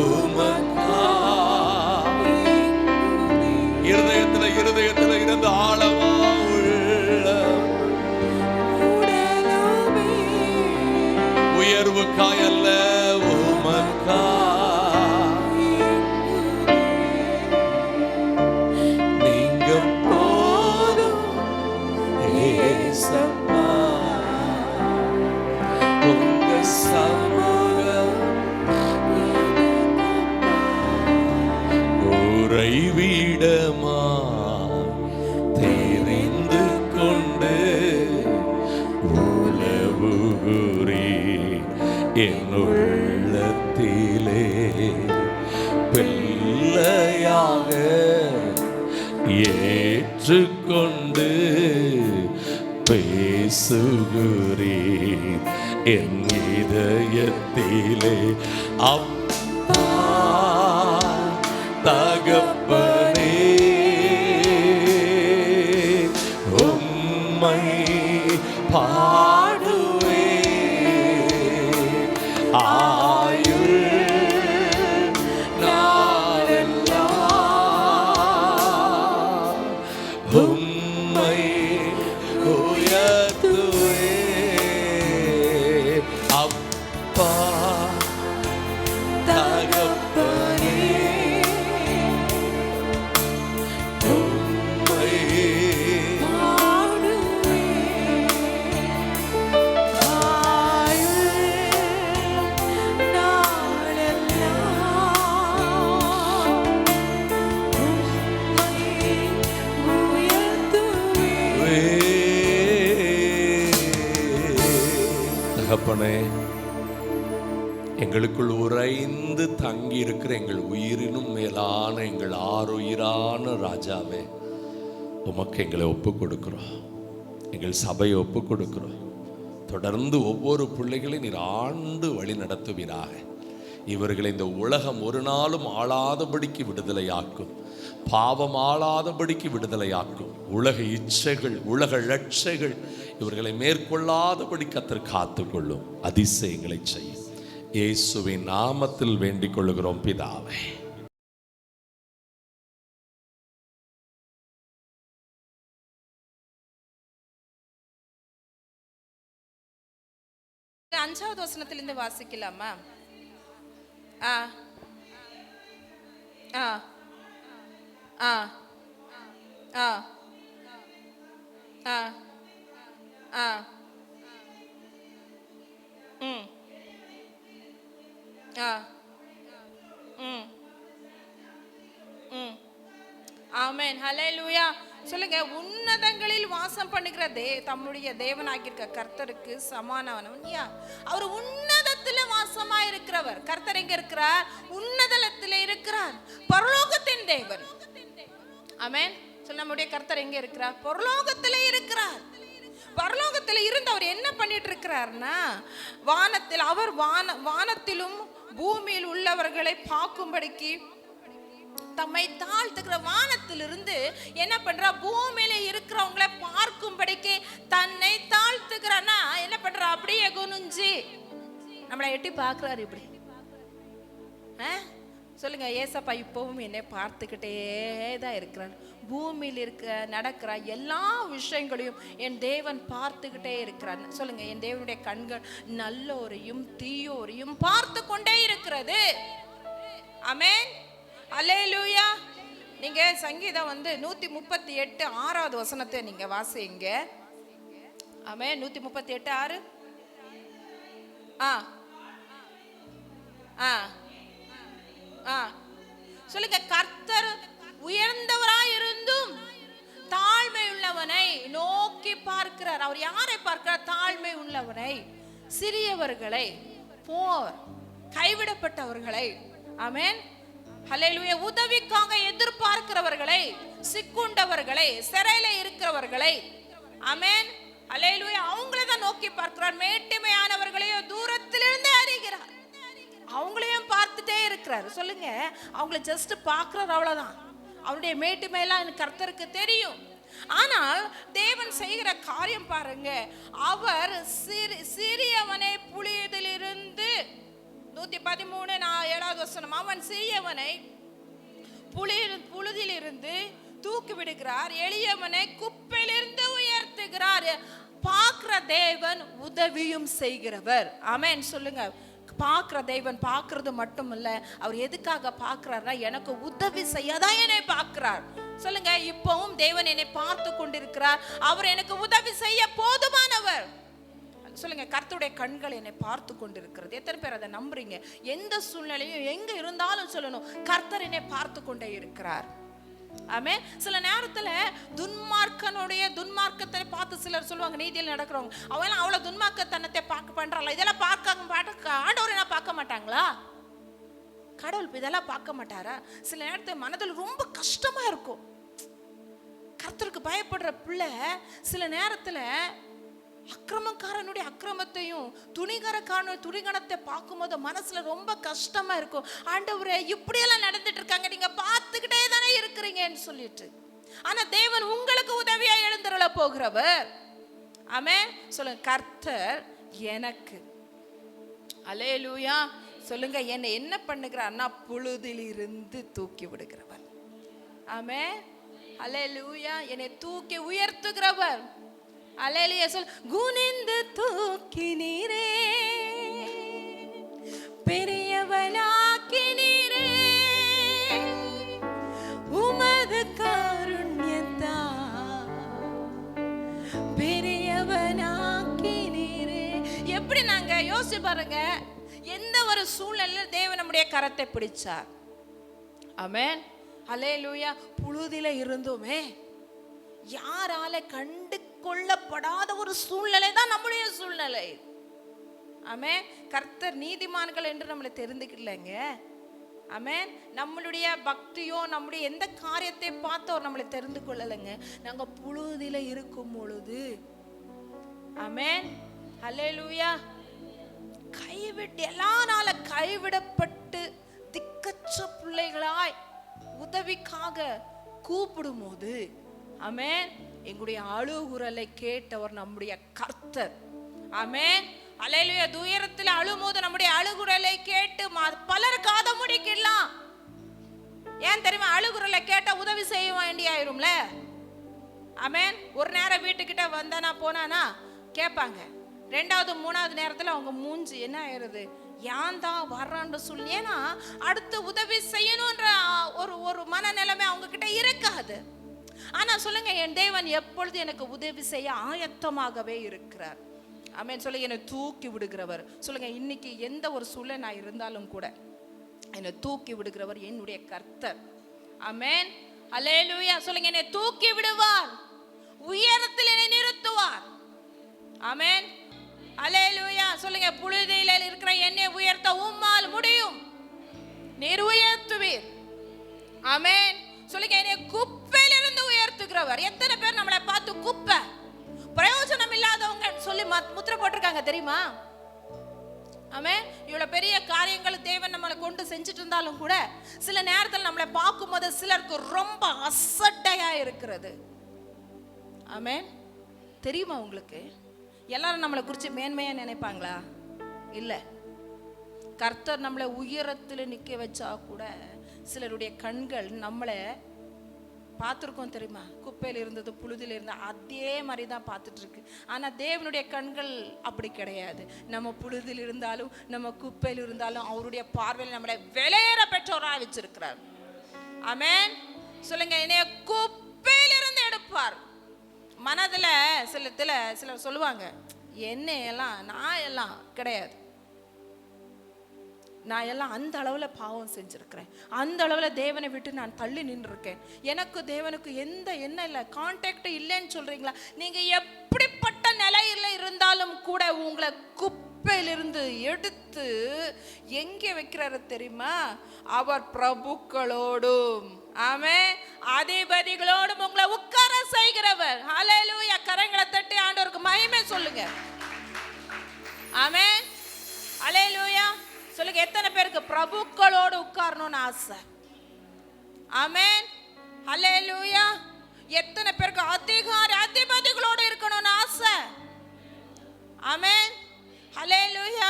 உமக்கா. இருதயத்துல இருந்து ஆழமா உள்ளம் உடலுமே உயர்வுக்காயல்ல உமக்கா. நீங்க போதும் ஏசப்பா. உங்க சமூகம் உறைவிடமா தெரிந்து கொண்டு உலவுகுறி என் உள்ளத்திலே பிள்ளையாக ஏற்றுக்கொண்டு பேசுகிறீ என் இதயத்திலே. அப்பா தகப்பனே, உம்மை பாடுவே ஆயுள் நாளெல்லாம். உம்மை உயர்த்துவே அப்பா தகப்பனே. உம்மை ஆயுள் தகப்பனே, எங்களுக்குள் உறைந்து தங்கி இருக்கிற எங்கள் உயிரினும் மேலான எங்கள் ஆறுயிரான ராஜாவே, உமக்கு எங்களை ஒப்பு கொடுக்கிறோம். எங்கள் சபையை ஒப்பு கொடுக்கிறோம். தொடர்ந்து ஒவ்வொரு பிள்ளைகளையும் நீர் ஆண்டு வழி நடத்துவீராக. இவர்களை இந்த உலகம் ஒரு நாளும் ஆளாதபடிக்கு விடுதலையாக்கும். பாவம் ஆளாதபடிக்கு விடுதலையாக்கும். உலக இச்சைகள், உலக லட்சைகள் இவர்களை மேற்கொள்ளாதபடி கர்த்தர் காத்துக்கொள்ளும். அதிசயங்களை செய்யும். இயேசுவின் நாமத்தில் வேண்டிக் கொள்ளுகிறோம் பிதாவே. அஞ்சாவது வசனத்திலிருந்து வாசிக்கலாமா? ஆ ஆ ஆ ஆ ஆ ஆ ம் ஆ ம் ம் ஆமென். ஹல்லேலூயா. சொல்லுங்க, உன்னதங்களில் வாசம் பண்ணுகிற தம்முடைய தேவனாகியிருக்க கர்த்தருக்கு சமானவனவன் யார்? அவர் உன்னதத்துல வாசமா இருக்கிறவர். கர்த்தர் எங்க இருக்கிறார்? உன்னதத்துல இருக்கிறார். பரலோகத்தின் தேவன். ஆமென். சொல்ல, நம்முடைய கர்த்தர் எங்க இருக்கிறார்? பரலோகத்திலே இருக்கிறார். பரலோகத்துல இருந்து அவர் என்ன பண்ணிட்டு இருக்கிறார்னா, வானத்தில் அவர் வானத்திலும் பூமியில் உள்ளவர்களை பார்க்கும்படிக்கு தம்மை தாழ்த்துக்கிற, வானத்திலிருந்து என்ன பண்றா? பூமியில இருக்கிறவங்களை பார்க்கும்படிக்கு தன்னை தாழ்த்துக்கிறானா என்ன பண்றா? அப்படியே குனிஞ்சு நம்மளை எட்டி பார்க்கிறாரு. இப்படி சொல்லுங்க, ஏசப்பா இப்பவும் என்னை பார்த்துக்கிட்டே தான் இருக்கிறார். பூமியில் நடக்கிற எல்லா விஷயங்களையும் என் தேவன் பார்த்துக்கிட்டே இருக்கிறார். சொல்லுங்க, என் தேவனுடைய கண்கள் நல்லோரையும் தீயோரையும் பார்த்து கொண்டே இருக்கிறது. ஆமென். அல்லேலூயா. நீங்க சங்கீதம் 138 6வது வசனத்தை நீங்க வாசிங்க. ஆமென். 138 6. ஆ ஆ ஆ சொல்லுங்க, கர்த்தர் உயர்ந்தவராயிருந்தும் தாழ்மை உள்ளவனை நோக்கி பார்க்கிறார். அவர் யாரை பார்க்கிறார்? தாழ்மை உள்ளவனை, சிறியவர்களை, போர் கைவிடப்பட்டவர்களை. ஆமென். ஹல்லேலூயா. உதவிக்காக எதிர்பார்க்கிறவர்களை, சிக்குண்டவர்களை, சிறையில இருக்கிறவர்களை. ஆமென். ஹல்லேலூயா. அவங்கள தான் நோக்கி பார்க்கிறார். மேட்டிமையானவர்களையோ தூரத்திலிருந்து அறிகிறார். அவங்களையும் பார்த்துட்டே இருக்கிறார். சொல்லுங்க, அவங்கள ஜஸ்ட் பார்க்கிறார், அவ்வளவுதான். அவருடைய மேட்டிமையெல்லாம் கர்த்தருக்கு தெரியும். ஆனால் தேவன் செய்கிற காரியம் பாருங்க. அவர் சிறியவனை புலியிலிருந்து 113 7வது வசனம், அவன் சிறியவனை புழுதிலிருந்து தூக்கி விடுகிறார், எளியவனை குப்பையிலிருந்து உயர்த்துகிறார். பார்க்கிற தேவன் உதவியும் செய்கிறவர். ஆமென். சொல்லுங்க, பார்க்கிற தேவன் பார்க்கிறது மட்டும் இல்ல, அவர் எதுக்காக பார்க்கிறார்னா எனக்கு உதவி செய்யாதான் என்னை பார்க்கிறார். சொல்லுங்க, இப்பவும் தேவன் என்னை பார்த்து கொண்டிருக்கிறார். அவர் எனக்கு உதவி செய்ய போதுமானவர். சொல்லுங்க, கர்த்தருடைய கண்கள் என்னை பார்த்து கொண்டிருக்கிறது. எத்தனை பேர் அதை நம்புறீங்க? எந்த சூழ்நிலையும் எங்க இருந்தாலும் சொல்லணும், கர்த்தர் என்னை பார்த்து கொண்டே இருக்கிறார். ஆமென். சில நேரத்துல துன்மார்க்கத்தை பார்த்து சிலர் சொல்லுவாங்க, நீதியில் நடக்கிறவங்க, அவெல்லாம் அவ்வளவு துன்மார்க்கத்தனத்தை பண்றாங்களா, இதெல்லாம் பார்க்க ஆண்டவர் என்ன பார்க்க மாட்டாங்களா? கடவுள் இதெல்லாம் பார்க்க மாட்டாரா? சில நேரத்துல மனதில் ரொம்ப கஷ்டமா இருக்கும். கர்த்தருக்கு பயப்படுற பிள்ளை சில நேரத்துல அக்கிரமக்காரனுடைய அக்கிரமத்தையும் துணிகரக்காரனுடைய துணிகரத்தை பார்க்கும்போது மனசுல ரொம்ப கஷ்டமா இருக்கும். ஆண்டவரே, இப்படியெல்லாம் நடந்துட்டு இருக்காங்க, நீங்க பார்த்துக்கிட்டே தானே இருக்கிறீங்கன்னு சொல்லிட்டு. ஆனா தேவன் உங்களுக்கு உதவியா எழுந்தருள போகிறவர். ஆமென். சொல்லுங்க, கர்த்தர் எனக்கு. அல்லேலூயா. சொல்லுங்க, என்னை என்ன பண்ணுகிறார்னா புழுதிலிருந்து தூக்கி விடுகிறவர். ஆமென். அல்லேலூயா. என்னை தூக்கி உயர்த்துகிறவர். அல்லேலூயா. சொல், குனிந்து தூக்கி நீரே, பெரியவனாக்கி நீரே, உமது காருண்யத்தா பெரியவனாக்கி நீரே. எப்படி நாங்க யோசிச்சு பாருங்க, எந்த ஒரு சூழ்நிலையில் தேவன் நம்முடைய கரத்தை பிடிச்சார். ஆமென். அல்லேலூயா. புழுதில இருந்துமே யாரால கண்டு கொள்ளப்படாத ஒரு சூழ்நிலை தான் நம்முடைய சூழ்நிலை. ஆமென். கர்த்தர் நீதிமான்கள் என்று நம்மளை தெரிந்துக்கலங்க. ஆமென். நம்மளுடைய பக்தியோ நம்முடைய எந்த காரியத்தை பார்த்து அவர் நம்மளை தெரிந்து கொள்ளலைங்க. நாங்க புழுதியில இருக்கும் பொழுது, ஆமென், ஹல்லேலூயா, கைவிட்டு எல்லாரால கைவிடப்பட்டு திக்கற்ற பிள்ளைகளாய் உதவிக்காக கூப்பிடும் போது, ஆமென், எங்களுடைய அழுகுரலை கேட்டவர் நம்முடைய கர்த்தர். ஆமென், அல்லேலூயா. துயரத்தில் அழும்போது நம்முடைய அழுகுரலை கேட்டு பலர் காத முடிக்கலாம். ஏன் தெரியுமா? அழுகுரலை கேட்டா உதவி செய்ய வேண்டியாயிரும்ல. ஆமென். ஒரு நேரம் வீட்டுக்கிட்ட வந்தானா போனானா கேட்பாங்க. ரெண்டாவது மூணாவது நேரத்தில் அவங்க மூஞ்சி என்ன ஆயிடுது? ஏன் தான் வர்றான்னு சொல்லி, ஏன்னா அடுத்து உதவி செய்யணுன்ற ஒரு மனநிலைமை அவங்க கிட்ட இருக்காது. ஆனா சொல்லுங்க, என் தேவன் எப்பொழுது எனக்கு உதவி செய்ய ஆயத்தமாகவே இருக்கிறார். ஆமென். சொல்லுங்க, என்னை தூக்கி விடுகிறவர். சொல்லுங்க, இன்னைக்கு எந்த ஒரு சூழ்நிலை நான் இருந்தாலும் கூட என்னை தூக்கி விடுகிறவர் என்னுடைய கர்த்தர். ஆமென், அல்லேலூயா. சொல்லுங்க, என்னை தூக்கி விடுவார், உயரத்தில் என்னை நிறுத்துவார். ஆமென், அல்லேலூயா. சொல்லுங்க, புழுதியில இருக்கிற என்னை உயர்த்த உம்மால் முடியும், நீர் உயர்த்துவீர். ஆமென். சொல்லுங்க, என்னை குப்பையிலிருந்து உயர்த்துகிறவர். எத்தனை பேர் நம்மளை பார்த்து குப்பை, பிரயோஜனம் இல்லாதவங்க சொல்லி முத்திரை போட்டிருக்காங்க தெரியுமா? ஆமென். இவ்வளவு பெரிய காரியங்கள் தேவன் நம்மளை கொண்டு செஞ்சுட்டு இருந்தாலும் கூட சில நேரத்தில் நம்மளை பார்க்கும்போது சிலருக்கு ரொம்ப அசட்டையா இருக்கிறது. ஆமென். தெரியுமா உங்களுக்கு? எல்லாரும் நம்மளை குறித்து மேன்மையா நினைப்பாங்களா? இல்லை. கர்த்தர் நம்மளை உயரத்தில் நிற்க வச்சா கூட சிலருடைய கண்கள் நம்மளை பார்த்துருக்கோம் தெரியுமா? குப்பையில் இருந்தது, புழுதியில் இருந்தது, அதே மாதிரி தான் பார்த்துட்டு இருக்கு. ஆனால் தேவனுடைய கண்கள் அப்படி கிடையாது. நம்ம புழுதியில் இருந்தாலும் நம்ம குப்பையில் இருந்தாலும் அவருடைய பார்வையில் நம்மளை வெளியேற பெற்றோராக வச்சிருக்கிறார். ஆமென். சொல்லுங்க, என்னைய குப்பையிலிருந்து எடுப்பார். மனதில் சிலர் சொல்லுவாங்க, என்னையெல்லாம் நான் எல்லாம் கிடையாது, நான் எல்லாம் அந்த அளவில் பாவம் செஞ்சுருக்கிறேன், அந்த அளவில் தேவனை விட்டு நான் தள்ளி நின்றுருக்கேன், எனக்கு தேவனுக்கு எந்த என்ன இல்லை, கான்டாக்ட் இல்லைன்னு சொல்கிறீங்களா? நீங்கள் எப்படிப்பட்ட நிலையில் இருந்தாலும் கூட உங்களை குப்பையிலிருந்து எடுத்து எங்கே வைக்கிறாரு தெரியுமா? அவர் பிரபுக்களோடும், ஆமென், அதிபதிகளோடும் உங்களை உட்கார செய்கிறவர். ஹல்லேலூயா. கரங்களை தட்டி ஆண்டவருக்கு மகிமை சொல்லுங்க. ஆமென், ஹல்லேலூயா. சொல்லுங்க, எத்தனை பேருக்கு பிரபுக்களோடு உட்காரணும்னு ஆசை? ஆமென், ஹல்லேலூயா. எத்தனை பேருக்கு அதிபதிகளோடு இருக்கணும்னு ஆசை? ஆமென், ஹல்லேலூயா.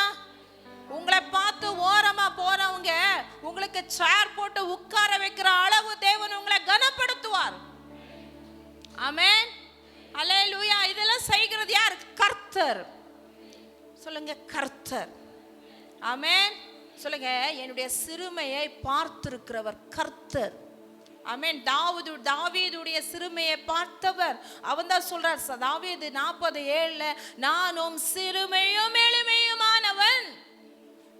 உங்களை பார்த்து ஓரமா போறவங்க உங்களுக்கு சேர் போட்டு உட்கார வைக்கிற அளவு தேவன் உங்களை கனப்படுத்துவார். ஆமென், ஹல்லேலூயா. இதெல்லாம் செய்கிறது யார்? கர்த்தர். சொல்லுங்க, கர்த்தர். ஆமென். சொல்லுங்க, என்னுடைய சிறுமையை பார்த்திருக்கிறவர் கர்த்தர். ஆமென். தாவீதுடைய சிறுமையை பார்த்தவர். அவன் தான் சொல்றார், தாவீது 40:7, நானும் சிறுமையும் எளிமையுமானவன்.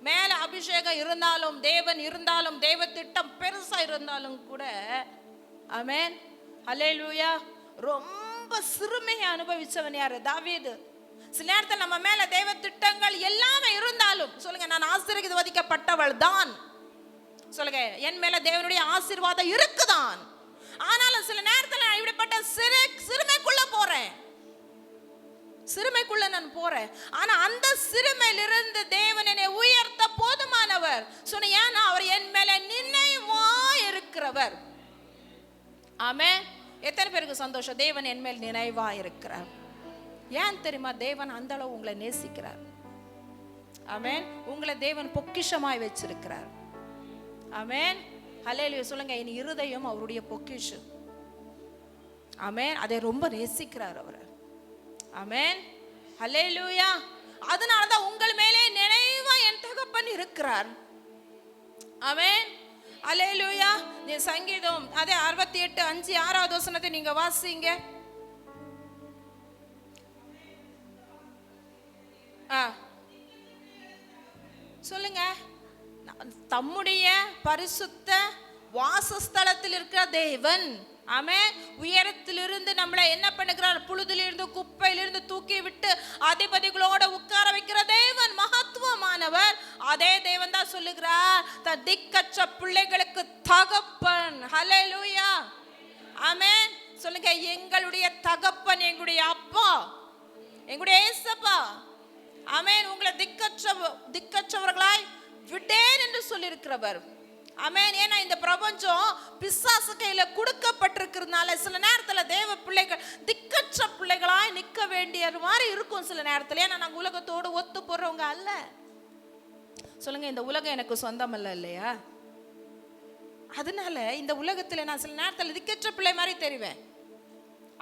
மேல அபிஷேகம் இருந்தாலும், தேவன் இருந்தாலும், தேவ திட்டம் பெருசா இருந்தாலும் கூட, ஆமென், ஹல்லேலூயா, ரொம்ப சிறுமையை அனுபவிச்சவன் யாரு? தாவீது. சில நேரத்தில் நம்ம மேல தேவ திட்டங்கள் எல்லாமே இருந்தாலும், சொல்லுங்க, நான் ஆசீர்வதிக்கப்பட்டவள் தான். சொல்லுங்க, என் மேல தேவனுடைய ஆசீர்வாதம் இருக்குதான். ஆனாலும் சில நேரத்தில் நான் இப்படிப்பட்ட சிறுமைக்குள்ள போறேன். ஆனா அந்த சிறுமையிலிருந்து தேவன் என்னை உயர்த்த போதுமானவர். சொன்ன, ஏன்னா அவர் என் மேல நினைவா இருக்கிறவர். ஆமென். எத்தனை பேருக்கு சந்தோஷம்? தேவன் என் மேல் நினைவா இருக்கிறார். ஏன் தெரியுமா? தேவன் அந்த அளவு உங்களை நேசிக்கிறார். ஆமென். உங்களை தேவன் பொக்கிஷமாய் வச்சிருக்கிறார். ஆமென், ஹல்லேலூயா. சொல்லுங்க, என் இருதயம் அவருடைய பொக்கிஷம். ஆமென். அதை ரொம்ப நேசிக்கிறார் அவர். ஆமென், ஹல்லேலூயா. அதனாலதான் உங்கள் மேலே நினைவா என் தகப்பன் இருக்கிறார். ஆமென், ஹல்லேலூயா. சங்கீதம் அதே 68:5 6வது வசனத்தை நீங்க வாசிங்க. சொல்லுங்க, தம்முடைய பரிசுத்த வாசஸ்தலத்தில் இருக்கிற தேவன், ஆமென், உயரத்திலிருந்து நம்மளை என்ன பண்ணுகிறார்? புழுதிலிருந்து, குப்பையிலிருந்து தூக்கி விட்டு அதிபதிகளோட உட்கார வைக்கிற தேவன், மகா அதே தேவன் தான் சொல்லுகிறார் தன் திக்கற்ற பிள்ளைகளுக்கு தகப்பன். ஹல்லேலூயா, ஆமென். சொல்லுங்க, எங்களுடைய தகப்பன், எங்களுடைய அப்பா, எங்களுடைய ஏசப்பா. ஆமென். உங்களை திக்கற்றவர்களாய் விட்டேன் என்று சொல்லியிருக்கிறவர். ஆமென். ஏன்னா இந்த பிரபஞ்சம் பிசாசு கையில கொடுக்கப்பட்டிருக்கிறதுனால சில நேரத்துல தேவ பிள்ளைகள் திக்கற்ற பிள்ளைகளாய் நிற்க வேண்டிய மாதிரி இருக்கும் சில நேரத்துல. ஏன்னா நாங்க உலகத்தோடு ஒத்து போறவங்க அல்ல. சொல்லுங்க, இந்த உலகம் எனக்கு சொந்தம் அல்ல இல்லையா? அதனால இந்த உலகத்துல நான் சில நேரத்துல திக்கற்ற பிள்ளை மாதிரி தெரிவேன்.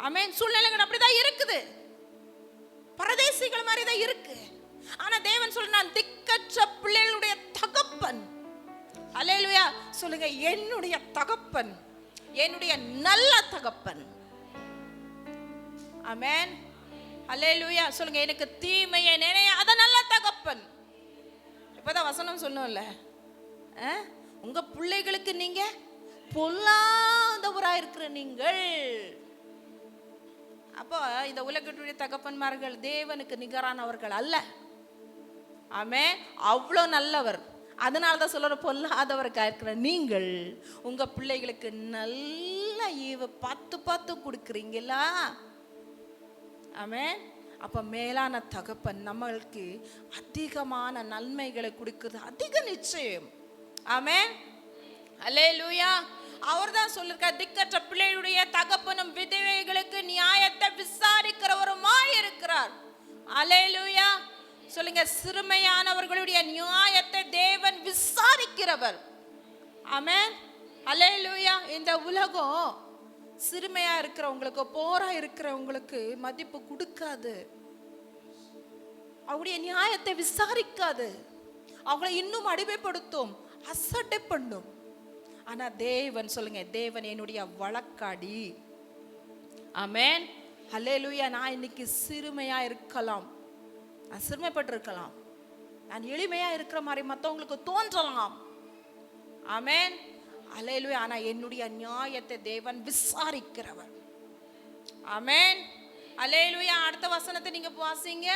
ஆமென். சூழ்நிலைகள் அப்படிதான் இருக்குது, பரதேசிகள் மாதிரி தான் இருக்கு. ஆனா தேவன் சொல்ற, நான் திக்கற்ற பிள்ளைகளுடைய தகப்பன். அல்லேலூயா. சொல்லுங்க, என்னுடைய தகப்பன், என்னுடைய நல்ல தகப்பன். ஆமென். அல்லேலூயா. சொல்லுங்க, எனக்கு தீமையை நினையாத நல்ல தகப்பன். இப்பதான் வசனம் சொன்னோம்ல, உங்க பிள்ளைகளுக்கு நீங்க பொல்லாதவராய் இருக்கிற நீங்கள். அப்போ இந்த உலகத்துடைய தகப்பன்மார்கள் தேவனுக்கு நிகரானவர்கள் அல்ல. ஆமே, அவ்வளோ நல்லவர். அதனால தான் சொல்ற, பொல்லாதவருக்கா இருக்கிற நீங்கள் உங்க பிள்ளைகளுக்கு நல்ல ஈவ பார்த்து பார்த்து கொடுக்குறீங்களா? ஆமே. அப்ப மேலான தகப்பன் நம்மளுக்கு அதிகமான நன்மைகளை கொடுக்கிறது அதிக நிச்சயம். ஆமே. அல்லேலூயா. அவர் தான் சொல்லிருக்கார், திக்கற்ற பிள்ளைகளுடைய தகப்பனும் விதவைகளுக்கு நியாயத்தை விசாரிக்கிறவருமாய் இருக்கிறார். அல்லேலூயா. சொல்லுங்க, சிறுமையானவர்களுடைய நியாயத்தை தேவன் விசாரிக்கிறவர். ஆமென். அல்லேலூயா. இந்த உலகம் சிறுமையா இருக்கிறவங்களுக்கு, போரா இருக்கிறவங்களுக்கு மதிப்பு கொடுக்காது, அவருடைய நியாயத்தை விசாரிக்காது, அவங்களை இன்னும் அடிமைப்படுத்தும், அசட்டை பண்ணும். ஆனா தேவன், சொல்லுங்க, தேவன் என்னுடைய வழக்காடி. ஆமென். அல்லேலூயா. நான் இன்னைக்கு சிறுமையா இருக்கலாம், நான் சிறுமைப்பட்டிருக்கலாம், நான் எளிமையா இருக்கிற மாதிரி மற்றவங்களுக்கு தோன்றலாம். ஆமென். அல்லேலூயா. ஆனா என்னுடைய நியாயத்தை தேவன் விசாரிக்கிறவர். ஆமென். அல்லேலூயா. அடுத்த வசனத்தை நீங்க வாசிங்க.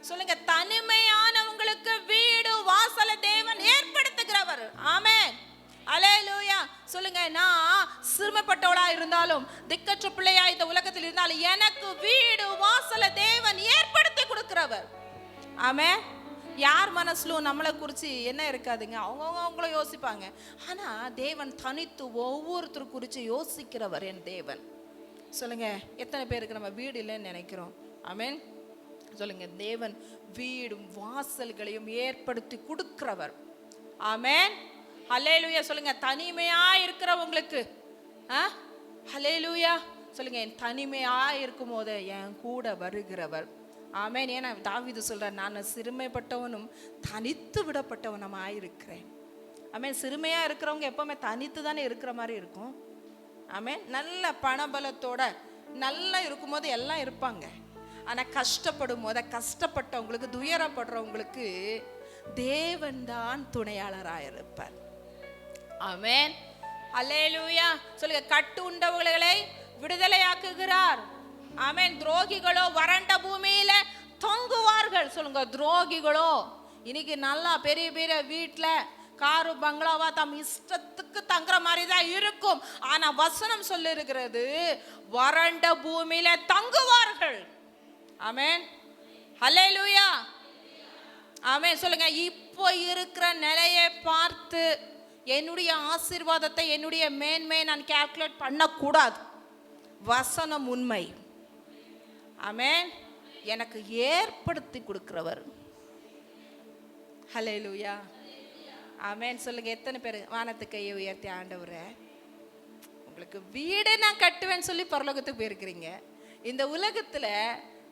சொல்லுங்க, தனிமையானவங்களுக்கு வீடு வாசல தேவன் ஏற்படுத்துகிறவர். ஆமென். அல்லேலூயா. சொல்லுங்க, நான் சிறுமைப்பட்டவளா இருந்தாலும், திக்கற்ற பிள்ளையா இந்த உலகத்தில் இருந்தாலும், எனக்கு வீடு வாசல தேவன் ஏற்படுத்தி கொடுக்கிறவர். ஆமென். யார் மனசுலும் நம்மளை குறித்து என்ன இருக்காதுங்க, அவங்கள யோசிப்பாங்க. ஆனா தேவன் தனித்து ஒவ்வொருத்தர் குறித்து யோசிக்கிறவர் என் தேவன். சொல்லுங்க, எத்தனை பேருக்கு நம்ம வீடு இல்லைன்னு நினைக்கிறோம்? ஆமென். சொல்லுங்க, தேவன் வீடும் வாசல்களையும் ஏற்படுத்தி கொடுக்கிறவர். ஆமென். ஹல்லேலூயா. சொல்லுங்க, தனிமையா இருக்கிறவங்களுக்கு, ஹல்லேலூயா. சொல்லுங்க, என் தனிமையா இருக்கும் போது என் கூட வருகிறவர். ஆமென். ஏன்னா தாவீது சொல்றார், நான் சிறுமைப்பட்டவனும் தனித்து விடப்பட்டவனும் ஆயிருக்கிறேன். ஆமென். சிறுமையா இருக்கிறவங்க எப்பவுமே தனித்து தானே இருக்கிற மாதிரி இருக்கும். ஆமென். நல்ல பணபலத்தோட நல்லா இருக்கும்போது எல்லாம் இருப்பாங்க. ஆனா கஷ்டப்படும் போது, கஷ்டப்பட்டவங்களுக்கு, துயரப்படுறவங்களுக்கு தேவன் தான் துணையாளராயிருப்பார். ஆமென். அல்லேலூயா. சொல்லுங்க, கட்டு உண்டவர்களை விடுதலையாக்குகிறார். ஆமென். துரோகிகளோ வறண்ட பூமியில தொங்குவார்கள். சொல்லுங்க, துரோகிகளோ இன்னைக்கு நல்லா பெரிய பெரிய வீட்டுல காரு பங்களாவா தம் இஷ்டத்துக்கு தங்குற மாதிரி தான் இருக்கும். ஆனா வசனம் சொல்லி இருக்கிறது, வறண்ட பூமியில தங்குவார்கள். ஆமென். ஹல்லேலூயா. ஆமென். சொல்லுங்க, இப்போ இருக்கிற நிலையை பார்த்து என்னுடைய ஆசீர்வாதத்தை, என்னுடைய மேன்மையை நான் கால்குலேட் பண்ணக்கூடாது. வசனம் உண்மை. ஆமென். எனக்கு ஏற்படுத்தி கொடுக்கிறவர். ஹல்லேலூயா. ஆமென். சொல்லுங்க, எத்தனை பேர் வானத்து கையை உயர்த்தி, ஆண்டவரே உங்களுக்கு வீடு நான் கட்டுவேன்னு சொல்லி பரலோகத்துக்கு போயிருக்கிறீங்க. இந்த உலகத்துல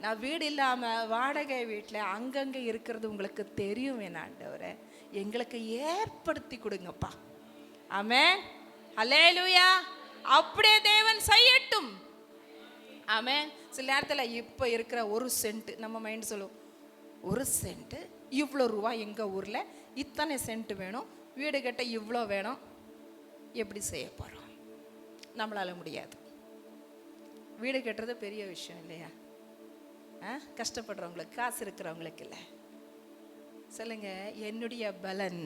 நான் வீடு இல்லாம வாடகை வீட்டில் அங்கங்க இருக்கிறது உங்களுக்கு தெரியும். என் ஆண்டவரே, எங்களுக்கு ஏற்படுத்தி கொடுங்கப்பா. ஆமென். ஹல்லேலூயா. அப்படியே தேவன் செய்யட்டும். ஆமென். சில நேரத்தில் இப்போ இருக்கிற ஒரு சென்ட் நம்ம மைண்ட் சொல்லும், ஒரு சென்ட் இவ்வளோ ரூபா, எங்கள் ஊரில் இத்தனை சென்ட் வேணும், வீடு கட்ட இவ்வளோ வேணும். எப்படி செய்ய போகிறோம்? நம்மளால முடியாது. வீடு கட்டுறது பெரிய விஷயம் இல்லையா? கஷ்டப்படுறவங்களுக்கு, காசு இருக்கிறவங்களுக்கு இல்லை. சொல்லுங்க, என்னுடைய பலன்,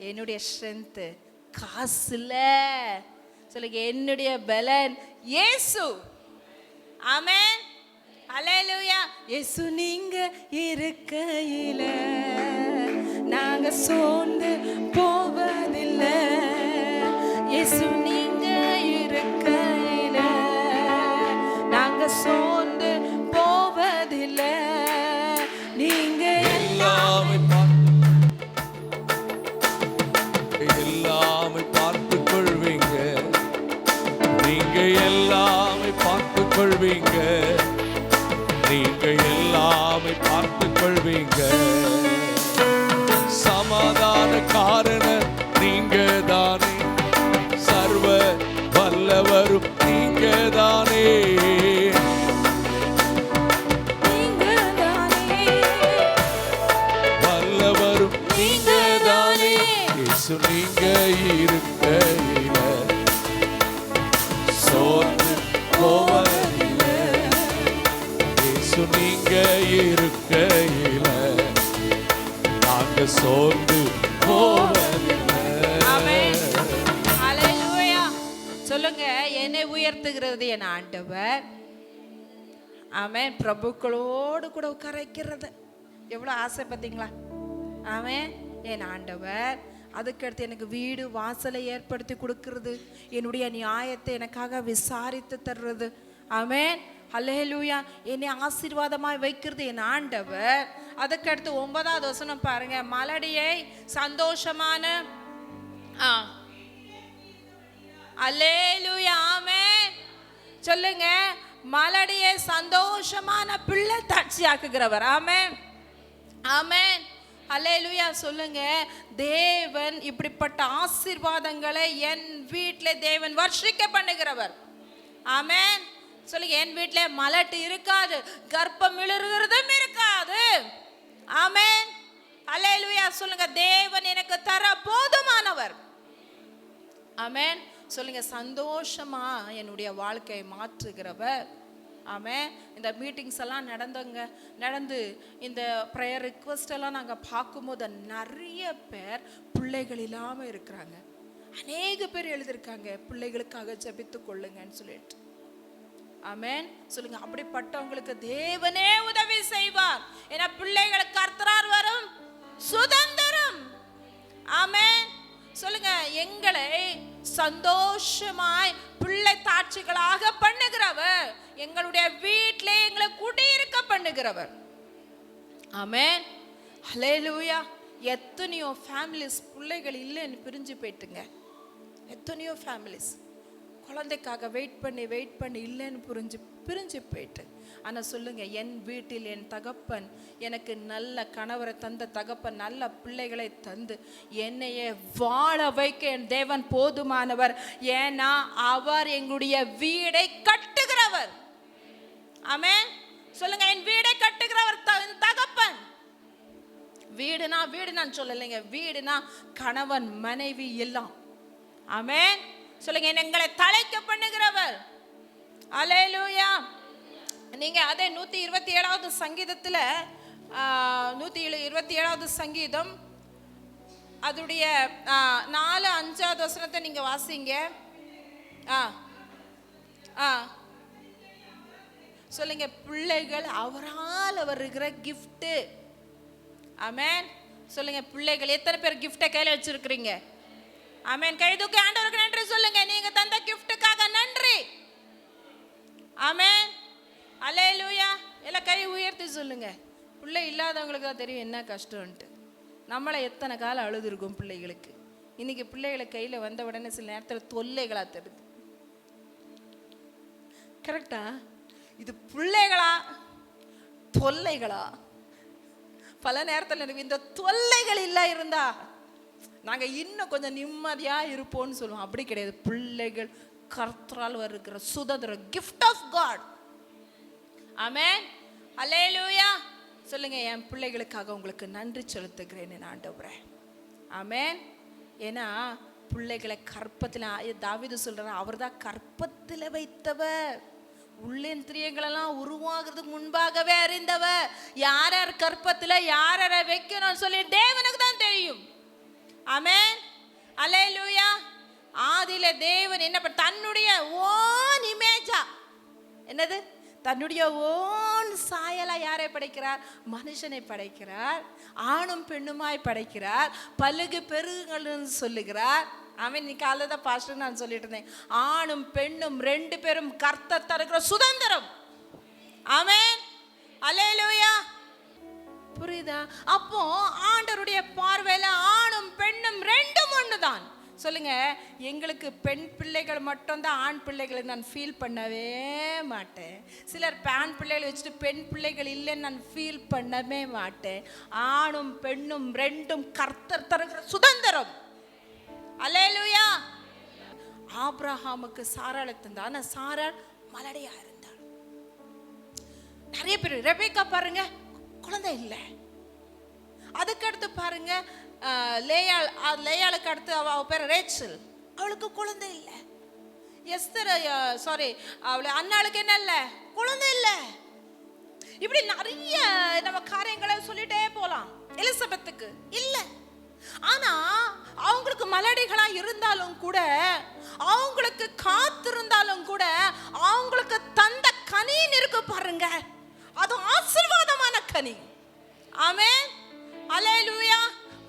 என்னுடைய ஸ்ட்ரென்த் காசு இல்லை. சொல்லுங்க, என்னுடைய பலன் இயேசு. ஆமென், ஹல்லேலூயா. இயேசு நீங்க இருக்கையில நாங்க சோர்ந்து போவதில்லை. இயேசு நீங்க இருக்கையில நாங்க சோர்ந்து போவதில்லை. நீங்க எல்லாமே பார்த்துக் கொள்வீங்க, நீங்க எல்லாமே பார்த்துக் கொள்வீங்க, நீங்க எல்லாமே பார்த்துக் கொள்வீங்க. சமாதான காரணர் நீங்க தானே, சர்வ வல்லவரும் நீங்க தானே, வல்லவரும் நீங்க தானே. இயேசு நீங்க இருக்கையில சோர்ந்து போவதில்லை. இயேசு நீங்க இருக்கையில நாங்க சோர்ந்து போவதில்லை. ஆமென், ஹல்லேலூயா. சொல்லுங்க, என்னை உயர்த்துகிறது என் ஆண்டவர். ஆமென். பிரபுக்களோடு கூட உட்கார வைக்கிறது எவ்வளோ ஆசை பார்த்தீங்களா? ஆமென். என் ஆண்டவர் அதுக்கடுத்து எனக்கு வீடு வாசலை ஏற்படுத்தி கொடுக்கிறது, என்னுடைய நியாயத்தை எனக்காக விசாரித்து தர்றது. ஆமென், ஹல்லேலூயா. என்னை ஆசீர்வாதமாய் வைக்கிறது என் ஆண்டவர். அதுக்கடுத்து 9வது வசனம் பாருங்க, மலடியை சந்தோஷமான அல்லேலூயா. ஆமென். சொல்லுங்க, மலடியை சந்தோஷமான பிள்ளை தாட்சியாக்குகிறவர். ஆமென், ஆமென், அல்லேலூயா. சொல்லுங்க, தேவன் இப்படிப்பட்ட ஆசீர்வாதங்களை என் வீட்டில் தேவன் வர்ஷிக்க பண்ணுகிறவர். ஆமென். சொல்லுங்க, என் வீட்டில் மலட்டு இருக்காது, கர்ப்பம் இழுகிறதும் இருக்காது. ஆமென், அல்லேலூயா. சொல்லுங்க, தேவன் எனக்கு தர போதுமானவர். ஆமென். சொல்லுங்க, சந்தோஷமா என்னுடைய வாழ்க்கையை மாற்றுகிறவர். ஆமென். இந்த மீட்டிங்ஸ் எல்லாம் நடந்து இந்த ப்ரேயர் ரிக்வெஸ்ட் எல்லாம் நாங்கள் பார்க்கும்போது நிறைய பேர் பிள்ளைகள் இல்லாமல் இருக்கிறாங்க. அநேக பேர் எழுதியிருக்காங்க, பிள்ளைகளுக்காக ஜெபித்து கொள்ளுங்கன்னு சொல்லிட்டு. ஆமென். சொல்லுங்க, அப்படிப்பட்டவங்களுக்கு தேவனே உதவி செய்வார். ஏன்னா பிள்ளைகளுக்கு கர்த்தரால் வரும் சுதந்திரம். ஆமென். சொல்லுங்க, எங்களை சந்தோஷமாய் பிள்ளை தாட்சிகளாக பண்ணுகிறவர், எங்களுடைய வீட்டிலே எங்களை குடியிருக்க பண்ணுகிறவர். ஆமென், ஹல்லேலூயா. எத்தனையோ ஃபேமிலிஸ் பிள்ளைகள் இல்லைன்னு பிரிஞ்சு போயிட்டுங்க. எத்தனையோ ஃபேமிலிஸ் குழந்தைக்காக வெயிட் பண்ணி இல்லைன்னு பிரிஞ்சு போயிட்டு. ஆனால் சொல்லுங்க, என் வீட்டில் என் தகப்பன் எனக்கு நல்ல கணவரை தந்த தகப்பன், நல்ல பிள்ளைகளை தந்து என்னையே வாழ வைக்க என் தேவன் போதுமானவர். ஏன்னா அவர் எங்களுடைய வீடை கட்டுகிறவர். ஆமென். சொல்லுங்க, என் வீடை கட்டுகிறவர் தகப்பன். வீடுனா சொல்லலைங்க, வீடுனா கணவன் மனைவி எல்லாம். ஆமென். சொல்லுங்க, எங்களை தலைக்க பண்ணுகிறவர். அல்லேலூயா. நீங்க அதே 127வது சங்கீதத்துல 127வது சங்கீதம் அதோடைய 4-5வது வசனத்தை நீங்க வாசிங்க. சொல்லுங்க, பிள்ளைகள் அவரால் வருகிற கிஃப்ட். ஆமென். சொல்லுங்க, பிள்ளைகள் எத்தனை பேர் கிஃப்டை கையில் வச்சிருக்கிறீங்க? ஆமென். கை தூக்கி ஆண்டவருக்கு நன்றி சொல்லுங்க. நீங்க தந்த கிஃப்ட்டுக்காக நன்றி. ஆமென், அல்லேலூயா. எல்லாம் கை உயர்த்தி சொல்லுங்க. பிள்ளை இல்லாதவங்களுக்கு தான் தெரியும் என்ன கஷ்டம்ன்ட்டு. நம்மளை எத்தனை காலம் அழுதுருக்கும் பிள்ளைகளுக்கு. இன்னைக்கு பிள்ளைகளை கையில் வந்த உடனே சில நேரத்தில் தொல்லைகளா தருது. கரெக்டா? இது பிள்ளைகளா தொல்லைகளா? பல நேரத்தில் இந்த தொல்லைகள் இல்லை இருந்தா நாங்கள் இன்னும் கொஞ்சம் நிம்மதியாக இருப்போம்னு சொல்லுவோம். அப்படி கிடையாது. பிள்ளைகள் கர்த்தரால் வருகிற சுதந்திரம், கிஃப்ட் ஆஃப் காட். ஆமென், அல்லேலூயா. சொல்லுங்க, என் பிள்ளைகளுக்காக உங்களுக்கு நன்றி செலுத்துகிறேன் ஆண்டவரே. ஆமென். ஏன்னா பிள்ளைகளை கற்பத்தில், தாவீது சொல்றார், அவர் தான் கற்பத்தில் வைத்தவர். உள்ளேந்திரியங்களெல்லாம் உருவாகிறதுக்கு முன்பாகவே அறிந்தவர். யார் யார் கற்பத்துல யார் யாரை வைக்கணும்னு சொல்லி தேவனுக்கு தான் தெரியும். ஆமென், அல்லேலூயா. ஆதியில தேவன் என்ன தன்னுடைய ஓன் இமேஜா, என்னது, தன்னுடைய ஓன் சாயலா யாரை படைக்கிறார்? மனுஷனை படைக்கிறார். ஆணும் பெண்ணுமாய் படைக்கிறார். பலுகு பெருகுங்கள்னு சொல்லுகிறார். ஆமென். இன்னைக்கு காலையில் பாஸ்டர் நான் சொல்லிட்டு இருந்தேன், ஆணும் பெண்ணும் 2 பேரும் கர்த்தர் தருகிற சுதந்திரம். ஆமென், அல்லேலூயா. புரியுதா? அப்போ ஆண்டவருடைய பார்வையில ஆணும் பெண்ணும் 2ம் ஒண்ணுதான். சொல்லுங்க, எங்களுக்கு பெண் பிள்ளைகள் மட்டும்தான், ஆண் பிள்ளைகளை நான் ஃபீல் பண்ணவே மாட்டேன். சிலர் ஆண் பிள்ளைகளை வச்சுட்டு பெண் பிள்ளைகள் இல்லைன்னு நான் ஃபீல் பண்ணவே மாட்டேன். ஆணும் பெண்ணும் 2ம் கர்த்தர் தருகிற சுதந்திரம். அல்லேலூயா. ஆபிரகாமுக்கு சாராளை தந்தா, ஆனா சாராள் மலடியா இருந்தாள். நிறைய பேர் ரெபேக்கா பாருங்க, குழந்தை இல்லை. அதுக்கடுத்து பாருங்க லேயாளுக்கு அடுத்து அவ பேர் ரேச்சல், அவளுக்கு குழந்தை இல்லை. எஸ்தர் அவளை அண்ணாளுக்கு என்ன இல்லை? குழந்தை இல்லை. இப்படி நிறைய நம்ம காரியங்களை சொல்லிட்டே போலாம். எலிசபெத்துக்கு இல்லை. ஆனா அவங்களுக்கு மலடிகளா இருந்தாலும் கூட, அவங்களுக்கு காத்திருந்தாலும் கூட, அவங்களுக்கு தந்த கனின்னு இருக்கு பாருங்க, அது ஆசீர்வாதமான கனி. ஆமென், அல்லேலூயா.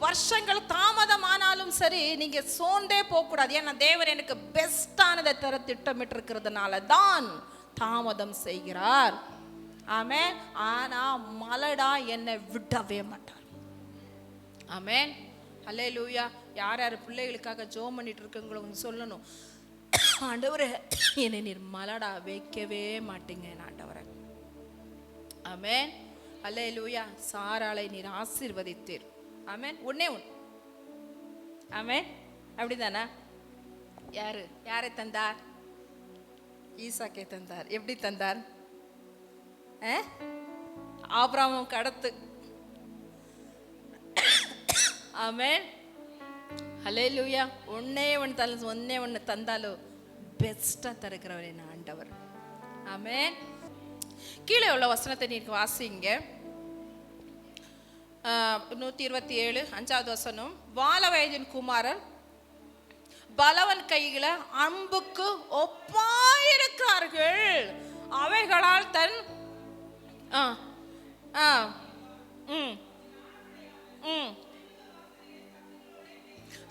வருஷங்கள் தாமதமானாலும் சரி, நீங்க சோர்ந்தே போக கூடாது. ஏன்னா தேவன் எனக்கு பெஸ்டானதை தர திட்டமிட்டு இருக்கிறதுனால தான் தாமதம் செய்கிறார். ஆமென். ஆனா மலடா என்னை விடவே மாட்டார். ஆமென், அல்லேலூயா. யார் யார் பிள்ளைகளுக்காக ஜெபம் பண்ணிட்டு இருக்கீங்களோ சொல்லணும், ஆண்டவரே என்னை நீர் மலடா வைக்கவே மாட்டீங்க ஆண்டவரே. ஆமென், அல்லேலூயா. சாராளை நீர் ஆசீர்வதித்தீர். ஆமென். ஒண்ணே ஒன்று. ஆமென், அப்படிதானா? யாரை தந்தார்? ஈசாக்கை தந்தார். எப்படி தந்தார்? ஆபிரகாமுக்கு அடுத்து. ஆமென், அல்லேலூயா. ஒன்னே ஒன்று தந்தாலும் பெஸ்டா தருகிறவர் என்ன ஆண்டவர். ஆமென். கீழே உள்ள வசனத்தை நீங்க வாசிங்க. 127 5வது வசனம். வால வயதின் குமாரர் பலவன் கையில அம்புக்கு ஒப்பாயிருக்கிறார்கள், அவைகளால் தன்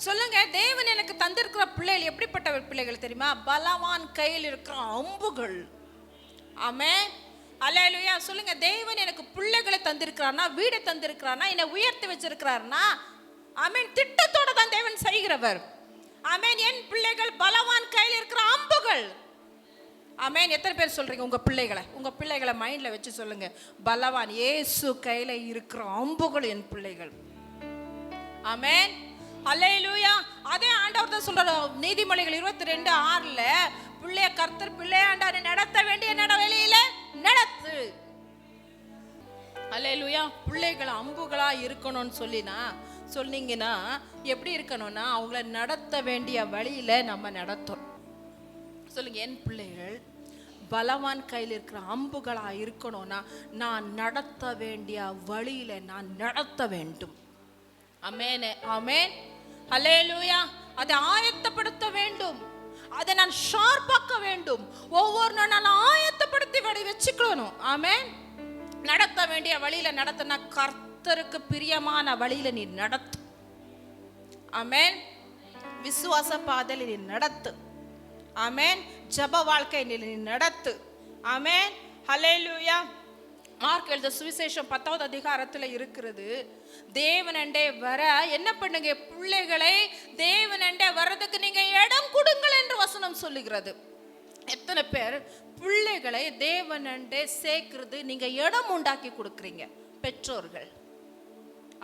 சொல்லுங்க, தேவன் எனக்கு தந்திருக்கிற பிள்ளைகள் எப்படிப்பட்ட பிள்ளைகள் தெரியுமா? பலவான் கையில் இருக்கிற அம்புகள். ஆமென், அல்லேலூயா. சொல்லுங்க, தேவன் எனக்கு பிள்ளைகளை தந்திருக்கிறார்னா, வீடை தந்திருக்கிறார்னா, என்னை உயர்த்தி வச்சிருக்கிறார்னா, ஆமென், திட்டத்தோட தான் தேவன் செய்கிறவர். ஆமென். என் பிள்ளைகள் பலவான் கையில் இருக்கிற அம்புகள். ஆமென். எத்தனை பேர் சொல்றீங்க உங்க பிள்ளைகளை மைண்ட்ல வச்சு சொல்லுங்க, பலவான் இயேசு கையில இருக்கிற அம்புகள் என் பிள்ளைகள். ஆமென், அல்லேலூயா. அதே ஆண்டவர் தான் சொல்றாரு நீதிமொழிகள் 22:6 பிள்ளைய கர்த்தர் பிள்ளையாண்டாரு நடத்த வேண்டிய நடவெளியில நடத்து. அல்லேலூயா. பிள்ளைகள் அம்புகளா இருக்கணும்னு சொன்னீங்கன்னா எப்படி இருக்கணும்னா, அவங்கள நடத்த வேண்டிய வழியில நம்ம நடத்தணும். சொல்லுங்க, என் பிள்ளைகள் பலவான் கையில் இருக்கிற அம்புகளா இருக்கணும்னா, நான் நடத்த வேண்டிய வழியில நான் நடத்த வேண்டும். ஆமென், ஆமென், அல்லேலூயா. அதை ஆயத்தப்படுத்த வேண்டும், அதை நான் ஷார்ப்பாக்க வேண்டும். ஒவ்வொரு நாள் நான் ஆயத்தப்படுத்தி வச்சுக்கணும். ஆமென். நடத்த வேண்டிய வழியில நடத்தினா கர்த்தருக்கு பிரியமான வழியில நீ நடத்து. ஆமென். விசுவாச பாதையில் நீ நடத்து. ஆமென். ஜெப வாழ்க்கை நீ நடத்து. ஆமென், ஹல்லேலூயா. மார்க் எழுத சுவிசேஷம் 10வது அதிகாரத்துல இருக்கிறது. தேவனண்டே வர என்ன பண்ணுங்க, பிள்ளைகளை தேவனண்டே வர்றதுக்கு நீங்க இடம் கொடுங்கள் என்று வசனம் சொல்லுகிறது. எத்தனை பேர் பிள்ளைகளை தேவனண்டே சேர்க்கிறது நீங்க இடம் உண்டாக்கி கொடுக்குறீங்க? பெற்றோர்கள்.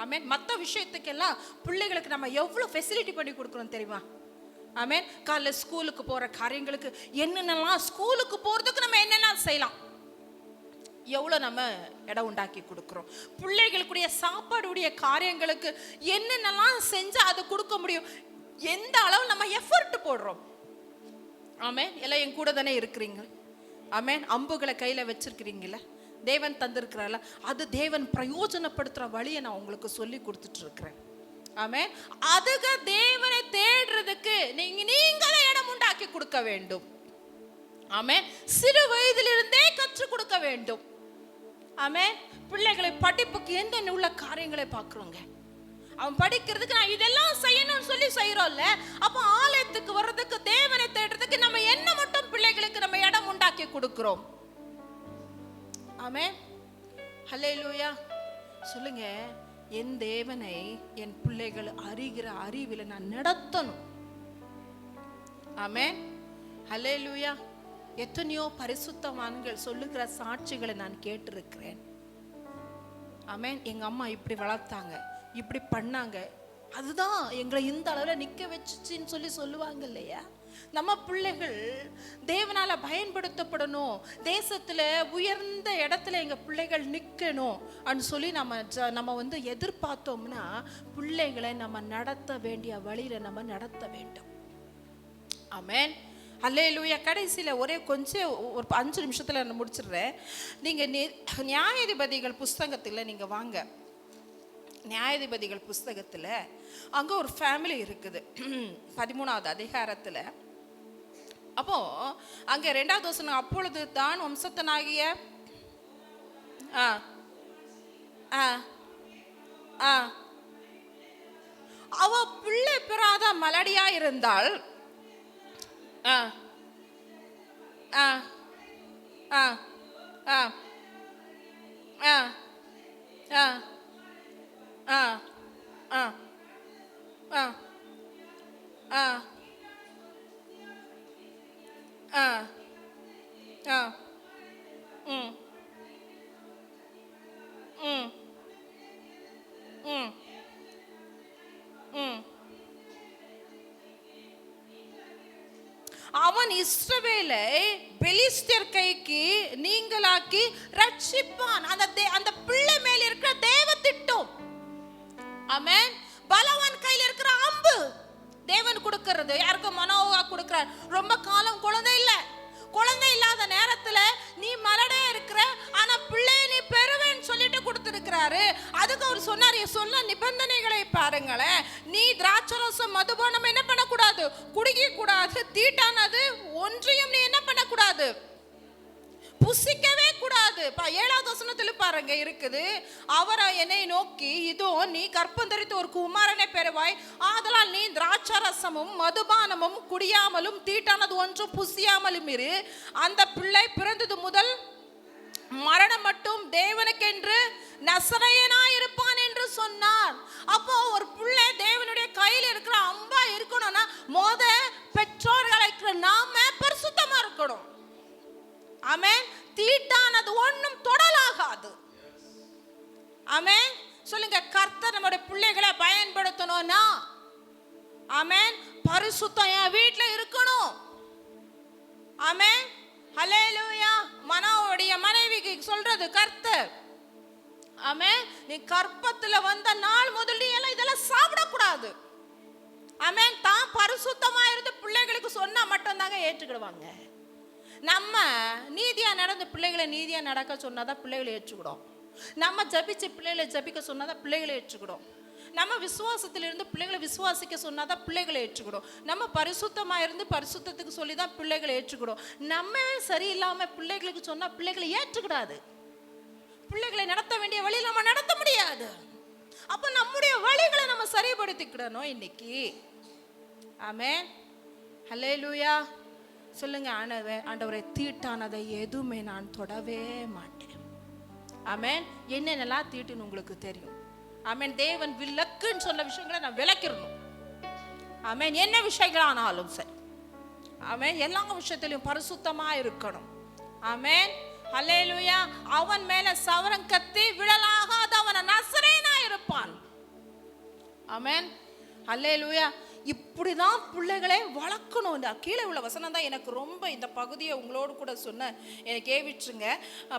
ஆமென். மற்ற விஷயத்துக்கெல்லாம் பிள்ளைகளுக்கு நம்ம எவ்வளவு ஃபெசிலிட்டி பண்ணி கொடுக்குறோம் தெரியுமா? ஆமென். காலைல ஸ்கூலுக்கு போற காரியங்களுக்கு என்னென்னலாம், ஸ்கூலுக்கு போறதுக்கு நம்ம என்னெல்லாம் செய்யலாம், எவ்வளோ நம்ம இடம் உண்டாக்கி கொடுக்குறோம். பிள்ளைகளுக்குடைய சாப்பாடுடைய காரியங்களுக்கு என்னென்னலாம் செஞ்சா அது கொடுக்க முடியும், எந்த அளவு நம்ம எஃபர்ட் போடுறோம். ஆமென். எல்லாம் என் கூட தானே இருக்கிறீங்க. ஆமென். அம்புகளை கையில வச்சிருக்கிறீங்களா? தேவன் தந்திருக்கிறால, அது தேவன் பிரயோஜனப்படுத்துற வழியை நான் உங்களுக்கு சொல்லி கொடுத்துட்டு இருக்கிறேன். ஆமென். அதுக்கு தேவனை தேடுறதுக்கு நீங்களே இடம் உண்டாக்கி கொடுக்க வேண்டும். ஆமென். சிறு வயதிலிருந்தே கற்றுக் கொடுக்க வேண்டும். ஆமென். பிள்ளைகளை படிப்புக்கு என்னென்ன உள்ள காரியங்களை பார்க்குறோங்க. அவன் படிக்கிறதுக்கு நான் இதெல்லாம் செய்யணும்னு சொல்லி செய்யறோம்ல. அப்போ ஆலயத்துக்கு வர்றதுக்கு, தேவனை தேடுறதுக்கு நம்ம என்ன மட்டும் பிள்ளைகளுக்கு நம்ம இடம் உண்டாக்கி கொடுக்கிறோம். ஆமென். ஹல்லேலூயா. சொல்லுங்க, என் தேவனை என் பிள்ளைகள் அறிகிற அறிவில் நான் நடத்தணும். ஆமென். ஹல்லேலூயா. எத்தனையோ பரிசுத்தவான்கள் சொல்லுகிற சாட்சிகளை நான் கேட்டிருக்கிறேன். ஆமென். எங்க அம்மா இப்படி வளர்த்தாங்க, இப்படி பண்ணாங்க, அதுதான் எங்களை இந்த அளவில் நிற்க வச்சுச்சின்னு சொல்லி சொல்லுவாங்க இல்லையா? நம்ம பிள்ளைகள் தேவனால பயன்படுத்தப்படணும், தேசத்துல உயர்ந்த இடத்துல எங்க பிள்ளைகள் நிற்கணும் அப்படின்னு சொல்லி நம்ம வந்து எதிர்பார்த்தோம்னா பிள்ளைகளை நம்ம நடத்த வேண்டிய வழியில நம்ம நடத்த வேண்டும். ஆமென். அல்லேலூயா. கடைசியில் ஒரே கொஞ்சம் ஒரு 5 நிமிஷத்தில் நான் முடிச்சிடுறேன். நீங்கள் நியாயாதிபதிகள் புஸ்தகத்தில் நீங்கள் வாங்க. நியாயாதிபதிகள் புஸ்தகத்தில் அங்கே ஒரு ஃபேமிலி இருக்குது, 13வது அதிகாரத்தில். அப்போ அங்கே 2வது வசனம், அப்பொழுது தான் வம்சத்தனாகிய அவ பிள்ளை பெறாத மலடியா இருந்தால் அவன் இஸ்ரவேலை பெலிஸ்தர் கைக்கு நீங்களாக்கி ரட்சிப்பான். அந்த பிள்ளை மேல இருக்கிற தேவ திட்டம். ஆமென். பலவான் கையில இருக்கிற அம்பு தேவன் கொடுக்கிறது. யாருக்கு? மனோவா கொடுக்கிறார். ரொம்ப காலம் குழந்தை இல்ல, குழந்தை இல்லாத நேரத்துல நீ மலடே இருக்கிற, ஆனா பிள்ளைய நீ பெறுவேன்னு சொல்லிட்டு கொடுத்திருக்கிறாரு. அதுக்கு அவர் சொன்னார், சொன்ன நிபந்தனைகளை பாருங்களேன். நீ திராட்சரசம் மதுபானம் என்ன பண்ணக்கூடாது? குடிக்க கூடாது. தீட்டானது ஒன்றையும் நீ என்ன பண்ணக்கூடாது? புசிக்கவே கூடாது. 7வது வசனத்தில் பாருங்க இருக்குது, அவர் என்னை நோக்கி, இதோ நீ கர்ப்பம் தரித்து ஒரு குமாரனை பெறுவாய், ஆதலால் நீ திராட்சரசமும் மதுபானமும் குடியாமலும் தீட்டானது ஒன்றும் புசியாமலும் இரு. அந்த பிள்ளை பிறந்தது முதல் மரணம் மட்டும் தேவனுக்கென்று நசரேயனாய் இருப்பான் என்று சொன்னார். அப்போ ஒரு பிள்ளை தேவனுடைய கையில் இருக்கிற அம்பா இருக்கணும்னா மோத பெற்றோர்களை நாம பரிசுத்தமா இருக்கணும். ஆமென். தீட்டானது ஒண்ணும் தொடலாகாது. ஆமென். சொல்லுங்க, கர்த்தர் நம்முடைய பிள்ளைகளை பயன்படுத்தணும்னா ஆமென் பரிசுத்தம் என் வீட்டுல இருக்கணும். ஆமென். ஹல்லேலூயா. மனோவுடைய மனைவிக்கு சொல்றது கர்த்தர். ஆமென். நீ கர்ப்பத்துல வந்த நாள் முதல் நீ எல்லாம் இதெல்லாம் சாப்பிடக்கூடாது. ஆமென். தான் பரிசுத்தமா இருந்து பிள்ளைகளுக்கு சொன்னா மட்டும் தாங்க ஏற்றுக்கிடுவாங்க. நம்ம நீதியா நடந்து பிள்ளைகளை நீதியா நடக்க சொன்னாதான் பிள்ளைகளை ஏற்றுக்கிடும். நம்ம ஜபிச்சு பிள்ளைகளை ஜபிக்க சொன்னாதான் பிள்ளைகளை ஏற்றுக்கிடும். நம்ம விசுவாசத்திலிருந்து பிள்ளைகளை விசுவாசிக்க சொன்னாதான் பிள்ளைகளை ஏற்றுக்கிடும். நம்ம பரிசுத்தமாக இருந்து பரிசுத்தத்துக்கு சொல்லி தான் பிள்ளைகளை ஏற்றுக்கிடும். நம்ம சரியில்லாமல் பிள்ளைகளுக்கு சொன்னால் பிள்ளைகளை ஏற்றுக்கிடாது. பிள்ளைகளை நடத்த வேண்டிய வழி நம்ம நடத்த முடியாது. அப்போ நம்முடைய வழிகளை நம்ம சரிபடுத்திக்கிடணும் இன்னைக்கு. ஆமென். ஹல்லேலூயா. சொல்லுங்க, ஆண்டவரை தீட்டானதை எதுவுமே நான் தொடவே மாட்டேன். ஆமென். என்னென்னலாம் தீட்டுன்னு உங்களுக்கு தெரியும். ஆமென். தேவன் விலக்குன்னு சொன்ன விஷயங்களை நான் விலக்கிடணும். ஆமென். என்ன விஷயங்கள் ஆனாலும் சரி, ஆமென், எல்லா விஷயத்திலையும் பரிசுத்தமா இருக்கணும். ஆமென். ஹல்லேலூயா. அவன் மேல சவரம் கத்தி விழலாகாத அவன் நசரேயனா இருப்பான். ஆமென். ஹல்லேலூயா. இப்படிதான் பிள்ளைகளை வளர்க்கணும். கீழே உள்ள வசனம் தான் எனக்கு ரொம்ப, இந்த பகுதியை உங்களோடு கூட சொன்ன எனக்கு ஏவிட்டுருங்க.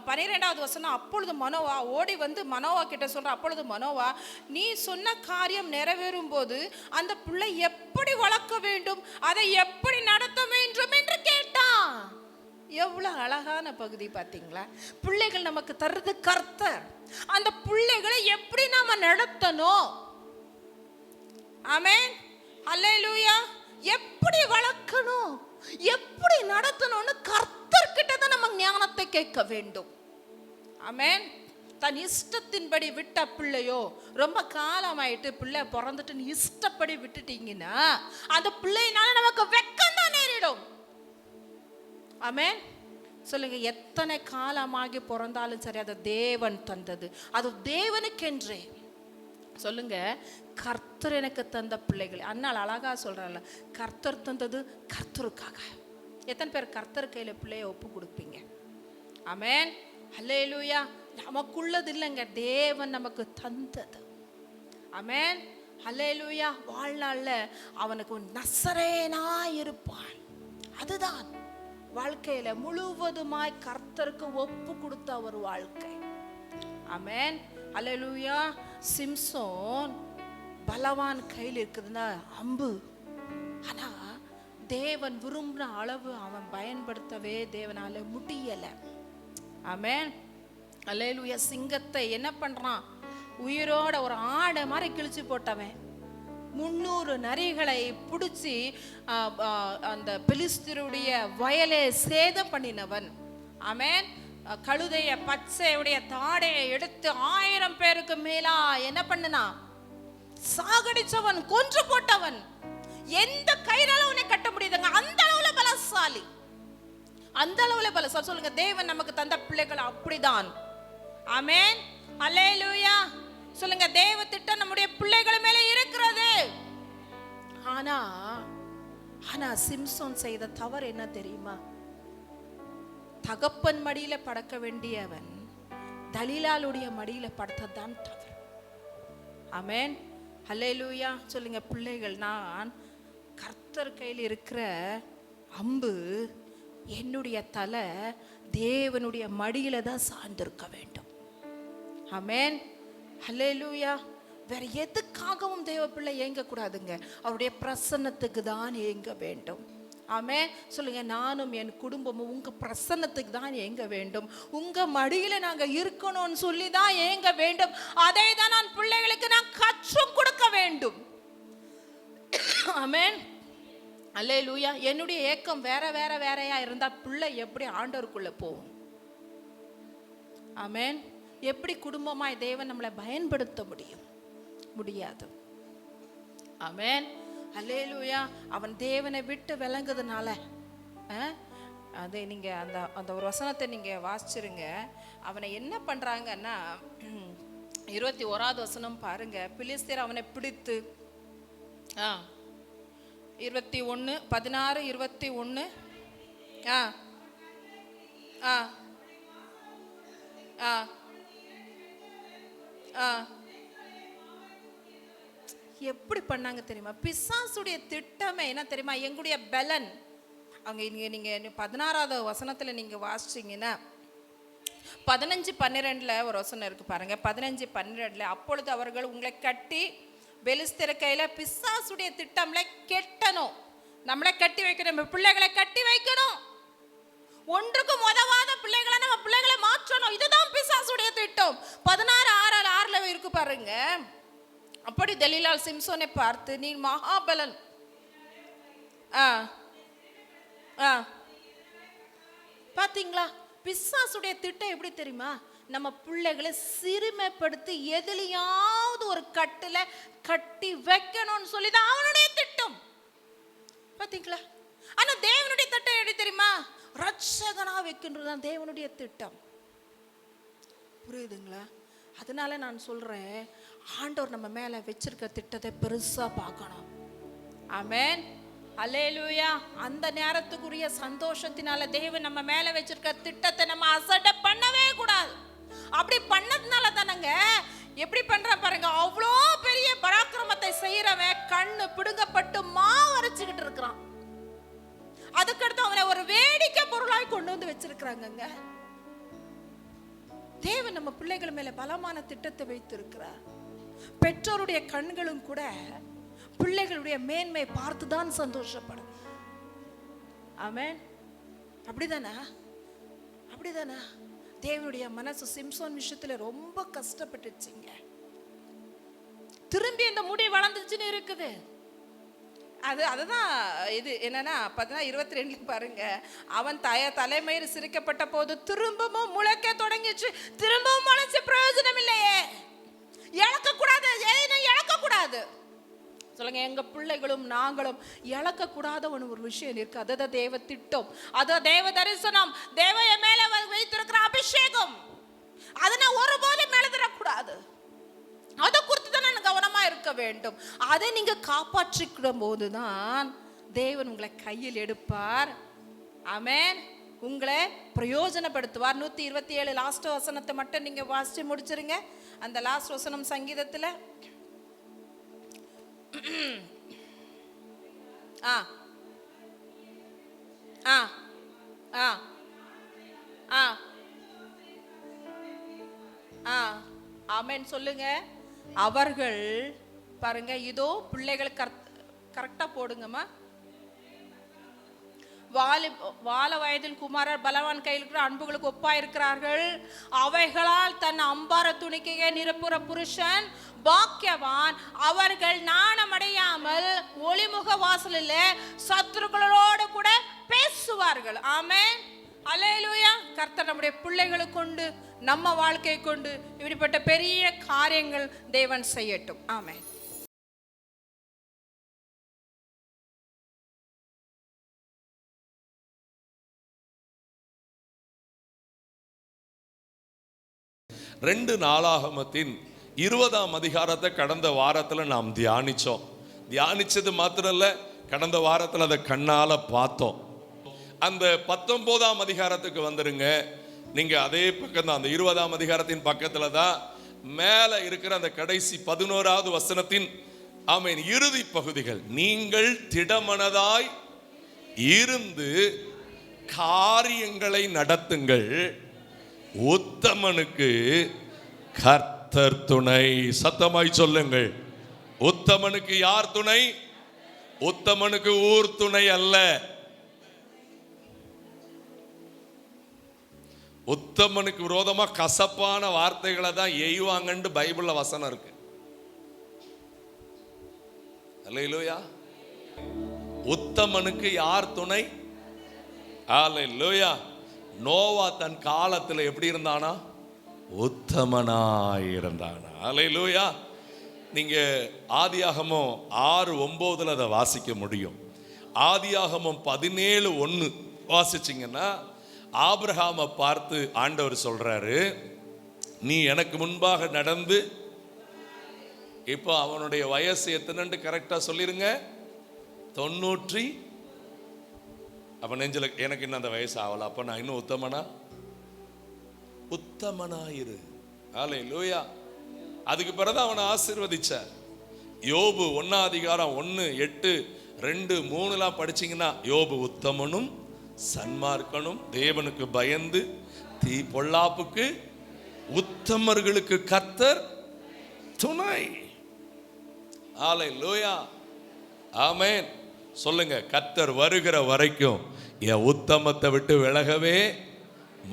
12வது வசனம், அப்பொழுது மனோவா ஓடி வந்து மனோவா கிட்ட சொல்ற, அப்பொழுது மனோவா, நீ சொன்ன காரியம் நிறைவேறும் போது அந்த பிள்ளை எப்படி வளர்க்க வேண்டும், அதை எப்படி நடத்த வேண்டும் என்று கேட்டான். எவ்வளவு அழகான பகுதி பார்த்தீங்களா? பிள்ளைகள் நமக்கு தர்றது கர்த்தர். அந்த பிள்ளைகளை எப்படி நாம நடத்தணும்? ஆமென், அல்லேலூயா. எப்படி வளர்க்கணும், எப்படி நடத்தணும்னு கர்த்தர்கிட்ட தான் நம்ம ஞானத்தை கேட்க வேண்டும். ஆமென். தன் இஷ்டத்தின்படி விட்ட பிள்ளையோ, ரொம்ப காலமாயிட்டு பிள்ளை பிறந்துட்டு இஷ்டப்படி விட்டுட்டீங்கன்னா அந்த பிள்ளையினால நமக்கு வெக்கம் தான் நேரிடும். ஆமென், சொல்லுங்க. எத்தனை காலமாகி பிறந்தாலும் சரி, அது தேவன் தந்தது, அது தேவனுக்கென்றே. சொல்லுங்க, கர்த்தர் எனக்கு தந்த பிள்ளைகள். அண்ணால் அழகா சொல்றாங்க, கர்த்தர் தந்தது கர்த்தருக்காக. எத்தனை பேர் கர்த்தர் கையில பிள்ளைய ஒப்பு கொடுப்பீங்க? ஆமென், அல்லேலூயா. நமக்குள்ளது இல்லைங்க, தேவன் நமக்கு தந்தது. ஆமென், அல்லேலூயா. வாழ்நாள்ல அவனுக்கு நசரேனா இருப்பான். அதுதான் வாழ்க்கையில முழுவதுமாய் கர்த்தருக்கு ஒப்பு கொடுத்த ஒரு வாழ்க்கை. ஆமென், அல்லேலூயா. சிம்சோன் பலவான் கையில் இருக்குதுன்னா அம்பு, ஆனா தேவன் விரும்பின அளவு அவன் பயன்படுத்தவே தேவனால முடியல. ஆமென், அல்லேலூயா. சிங்கத்தை என்ன பண்றான்? உயிரோட ஒரு ஆடை மாதிரி கிழிச்சு போட்டவன். 300 நரிகளை பிடிச்சி அந்த பெலிஸ்தருடைய வயலை சேதம் பண்ணினவன். ஆமென். கழுதைய பச்சையுடைய தாடையை எடுத்து 1000 பேருக்கு மேலா என்ன பண்ணனா? சாகடிச்சவன், கொன்று போட்டவன். எந்த கயிறால உன்னை கட்ட முடியுதுங்க? அந்த அளவுல பலசாலி, அந்த அளவுல பலசாலி. சொல்லுங்க, தேவன் நமக்கு தந்த பிள்ளைகள் அப்படிதான். ஆமென், அல்லேலூயா. சொல்லுங்க, தேவ திட்டம் நம்முடைய பிள்ளைகள் மேல இருக்கிறது. ஆனா சிம்சோன் செய்த தவறு என்ன தெரியுமா? தகப்பன் மடியில படுக்க வேண்டியவன் தலீலாளுடைய மடியில படுத்ததான் தவறு. ஆமென், அல்லேலூயா. சொல்லுங்க, பிள்ளைகள், நான் கர்த்தர் கையில் இருக்கிற அம்பு, என்னுடைய தலை தேவனுடைய மடியில தான் சார்ந்திருக்க வேண்டும். ஆமென், அல்லேலூயா. வேற எதுக்காகவும் தேவ பிள்ளை ஏங்க கூடாதுங்க, அவருடைய பிரசன்னத்துக்கு தான் ஏங்க வேண்டும். ஆமென், சொல்லுங்க. நானும் என் குடும்பமும் உங்க பிரசன்னத்துக்கு தான் ஏங்க வேண்டும், உங்க மடியில நாங்க இருக்கணும்னு சொல்லி தான் ஏங்க வேண்டும். அதை தான் நான் பிள்ளைகளுக்கு நான் கற்றுக் கொடுக்க வேண்டும். ஆமென், அல்லேலூயா. என்னுடைய ஏக்கம் வேறையா இருந்தா பிள்ளை எப்படி ஆண்டவருக்குள்ள போகும்? ஆமென். எப்படி குடும்பமாய் தேவன் நம்மளை பயன்படுத்த முடியாது. ஆமென், அல்லேலூயா. அவன் தேவனை விட்டு விளங்குறதுனால, அதை நீங்க அந்த ஒரு வசனத்தை நீங்க வாசிச்சிருங்க. அவனை என்ன பண்றாங்கன்னா, 21வது வசனம் பாருங்க. பிலிஸ்தர் அவனை பிடித்து 21 16 21 எப்படி பண்ணாங்க தெரியுமா? பிசாசுடைய திட்டமே என்ன தெரியுமா? எங்களுடைய பலன். அங்க நீங்க 16வது வசனத்துல நீங்க வாசிச்சீங்கன்னா 15-12 ஒரு வசனம் இருக்கு பாருங்க. 15-12 அப்பொழுது அவர்கள் உங்களை கட்டி பெலிஸ்தர் கையில, பிசாசுடைய திட்டம்ல கெட்டணும், நம்மளை கட்டி வைக்கணும், பிள்ளைகளை கட்டி வைக்கணும், ஒன்றுக்கும் உதவாத பிள்ளைகளை நம்ம பிள்ளைகளை மாற்றணும். இதுதான் பிசாசுடைய திட்டம். 16:6 இருக்கு பாருங்க. அப்படி தெலீலாள் சிம்சோனை பார்த்து, நீ மகாபலன். பாத்தீங்களா? பிசாசுடைய திட்டம் எப்படி தெரியுமா? நம்ம பிள்ளைகளை சிறுமைப்படுத்தி எதிலையாவது ஒரு கட்டுல கட்டி வைக்கணும்னு சொல்லிதான் அவனுடைய திட்டம். பாத்தீங்களா? ஆனா தேவனுடைய திட்டம் எப்படி தெரியுமா? ரட்சகனா வைக்கின்றதுதான் தேவனுடைய திட்டம். புரியுதுங்களா? அதனால நான் சொல்றேன், ஆண்டவர் நம்ம மேல வச்சிருக்க திட்டத்தை பெருசா பார்க்கணும். ஆமென், அல்லேலூயா. அந்த நேரத்துக்குரிய சந்தோஷத்தினால தேவன் நம்ம மேல வச்சிருக்க திட்டத்தை நம்ம அசட்டை பண்ணவே கூடாது. அப்படி பண்ணதுனால தானங்க எப்படி பண்ற பாருங்க, அவ்வளோ பெரிய பராக்கிரமத்தை செய்யறவன் கண்ணு பிடுங்கப்பட்டு மாவரைச்சுக்கிட்டு இருக்கிறான். அதுக்கடுத்து அவனை ஒரு வேடிக்கை பொருளாய் கொண்டு வந்து வச்சிருக்கிறாங்க. தேவன் நம்ம பிள்ளைகள் மேல பலமான திட்டத்தை வைத்திருக்கிறார். பெற்றோருடைய கண்களும் கூட பிள்ளைகளுடைய மேன்மை பார்த்துதான் சந்தோஷப்படும். ஆமென், அப்படிதானே? அப்படிதானே? தேவனுடைய மனசு சிம்சோன் விஷயத்துல ரொம்ப கஷ்டப்பட்டுச்சுங்க. திரும்பி இந்த முடி வளர்ந்துச்சுன்னு இருக்குது. அதுதான் இது என்னன்னா 22 பாருங்க, அவன் தலைமையில் சிரிக்கப்பட்ட போது திரும்பவும் முளைக்க தொடங்கிச்சு. திரும்பவும் முளைச்சு பிரயோஜனம் இல்லையே, இழக்க கூடாது, இழக்க கூடாது. சொல்லுங்க, எங்க பிள்ளைகளும் நாங்களும் இழக்க கூடாத ஒரு விஷயம் இருக்கு. அதுதான் தேவ திட்டம், அதான் தேவ தரிசனம், தேவைய மேல வைத்திருக்கிற அபிஷேகம். அதை நான் ஒருபோதும் எழுதிடக்கூடாது. அதை குறித்து தான் நான் கவனமா இருக்க வேண்டும். அதை நீங்க காப்பாற்றிக்கிற போதுதான் தேவன் உங்களை கையில் எடுப்பார். ஆமென். உங்களை பிரயோஜனப்படுத்துவார். 127 லாஸ்ட் வசனத்தை மட்டும் நீங்க வாசிச்சு முடிச்சிருங்க. அந்த லாஸ்ட் வசனம் சங்கீதத்துல ஆமென் சொல்லுங்க. அவர்கள் பாருங்க, இதோ பிள்ளைகள் கரெக்டா போடுங்கம்மா. வால வயதில் குமாரர் பலவான் கையில் இருக்கிற அன்புகளுக்கு ஒப்பாயிருக்கிறார்கள். அவைகளால் தன் அம்பார துணிக்கையை நிரப்புற புருஷன் பாக்கியவான். அவர்கள் நாணமடையாமல் ஒளிமுக வாசலில் சத்துருக்களோடு கூட பேசுவார்கள். ஆமென். அல்லேலூயா. கர்த்தர் நம்முடைய பிள்ளைகளை கொண்டு, நம்ம வாழ்க்கையை கொண்டு இப்படிப்பட்ட பெரிய காரியங்கள் தேவன் செய்யட்டும். ஆமென். ரெண்டு நாளாகமத்தின் 20ஆம் அதிகாரத்தை கடந்த வாரத்தில் நாம் தியானிச்சது மாத்திரம் இல்ல, கடந்த வாரத்தில் அதை கண்ணால பார்த்தோம். அந்த 19ஆம் அதிகாரத்துக்கு வந்துருங்க. நீங்க அதே பக்கம் தான், அந்த 20ஆம் அதிகாரத்தின் பக்கத்துல தான் மேல இருக்கிற அந்த கடைசி 11வது வசனத்தின் ஆமென் இறுதி பகுதிகள். நீங்கள் திடமனதாய் இருந்து காரியங்களை நடத்துங்கள், உத்தமனுக்கு கர்த்தர் துணை. சத்தமாய் சொல்லுங்கள். உத்தமனுக்கு யார் துணை? உத்தமனுக்கு ஊர் துணை அல்ல. உத்தமனுக்கு விரோதமா கசப்பான வார்த்தைகளை தான் எய்வாங்கன்னு பைபிள்ல வசனம் இருக்கு. அல்லேலூயா. உத்தமனுக்கு யார் துணை? அல்லேலூயா. நோவா தன் காலத்துல எப்படி இருந்தானா? உத்தமனாய் இருந்தானா. அல்லேலூயா. நீங்க ஆதியாகமம் 6:9 அதை வாசிக்க முடியும். ஆதியாகமம் 17:1 வாசிச்சிங்கன்னா ஆபிரகாமை பார்த்து ஆண்டவர் சொல்றாரு, நீ எனக்கு முன்பாக நடந்து, இப்போ அவனுடைய வயசு எத்தனைன்னு கரெக்டா சொல்லிருங்க, 90. அப்ப நெஞ்சில எனக்கு இன்னும் அந்த வயசு ஆகல, அப்ப நான் இன்னும் உத்தமனாயிரு. அல்லேலூயா. அதுக்கு பிறகு அவனை ஆசீர்வதிச்சார். யோபு 1ஆம் அதிகாரம் 1, 8, 2, 3 படிச்சீங்கன்னா, யோபு உத்தமனும் சன்மார்க்கனும், தேவனுக்கு பயந்து தீ பொல்லாப்புக்கு உத்தமர்களுக்கு கர்த்தர் துணை. அல்லேலூயா. ஆமென். சொல்லுங்க, கர்த்தர் வருகிற வரைக்கும் என் உத்தமத்தை விட்டு விலகவே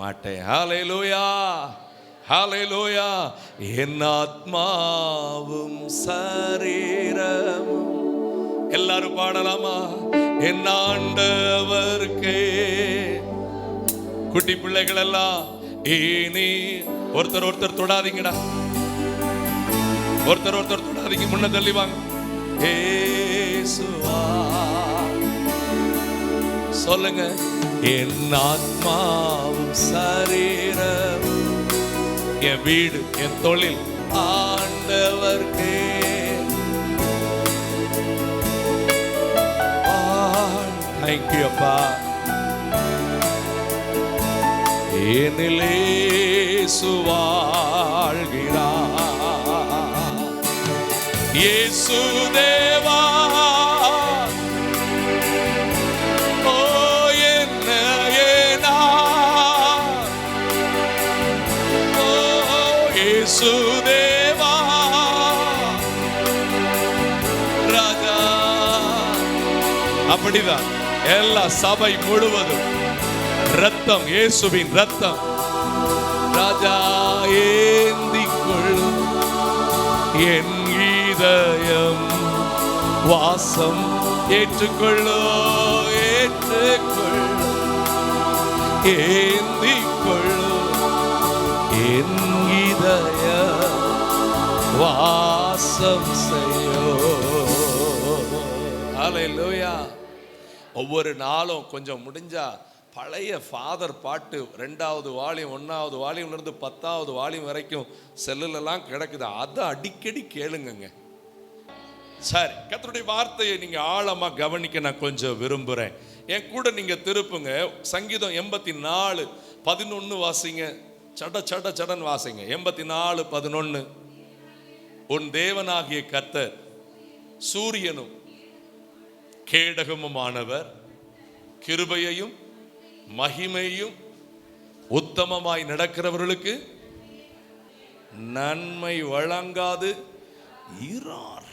மாட்டேன். அல்லேலூயா. அல்லேலூயா. என் ஆத்மாவும் சரீரமும், எல்லாரும் பாடலாமா? என் ஆண்டவர்க்கே. குட்டி பிள்ளைகள் எல்லாம் இனி ஒருத்தர் தொடாதீங்கடா, ஒருத்தர் தொடாதீங்க, முன்ன தள்ளி வாங்க. ஏசுவா. சொல்லுங்க, என் ஆத்மாவும் சரீரம், என் வீடு, என் தொழில் ஆண்டவர்க்கே. Thank you, அப்பா. என்னிலே வாழ்கிறார் இயேசு தேவா. ஓ என்ன ஏனா, ஓ இயேசு தேவா ராஜா. அப்படிதான் எல்லா சபை முழுவதும் ரத்தம், இயேசுவின் ரத்தம். ராஜா ஏந்திக் கொள்ளும் என் இதயம் வாசம் ஏற்றுக்கொள்ளோ, ஏற்றுக்கொள், ஏந்திக் கொள்ளும் என் இதய வாசம் செய்யோ. ஹல்லேலூயா. ஒவ்வொரு நாளும் கொஞ்சம் முடிஞ்சா பழைய ஃபாதர் பாட்டு 2வது வால்யூம் 1வது வால்யூம்லேருந்து 10வது வால்யூம் வரைக்கும் செல்லுலலாம் கிடக்குது. அதை அடிக்கடி கேளுங்க. சரி, கர்த்தருடைய வார்த்தையை நீங்க ஆழமா கவனிக்க நான் கொஞ்சம் விரும்புறேன். என் கூட நீங்க திருப்புங்க. சங்கீதம் 84:11 வாசிங்க. சட சட சடன் வாசிங்க. 84:11. உன் தேவனாகிய கர்த்தர் சூரியனும் கேடகமுமானவர், கிருபையையும் மகிமையும் உத்தமமாய் நடக்கிறவர்களுக்கு நன்மை வழங்காது இரார்.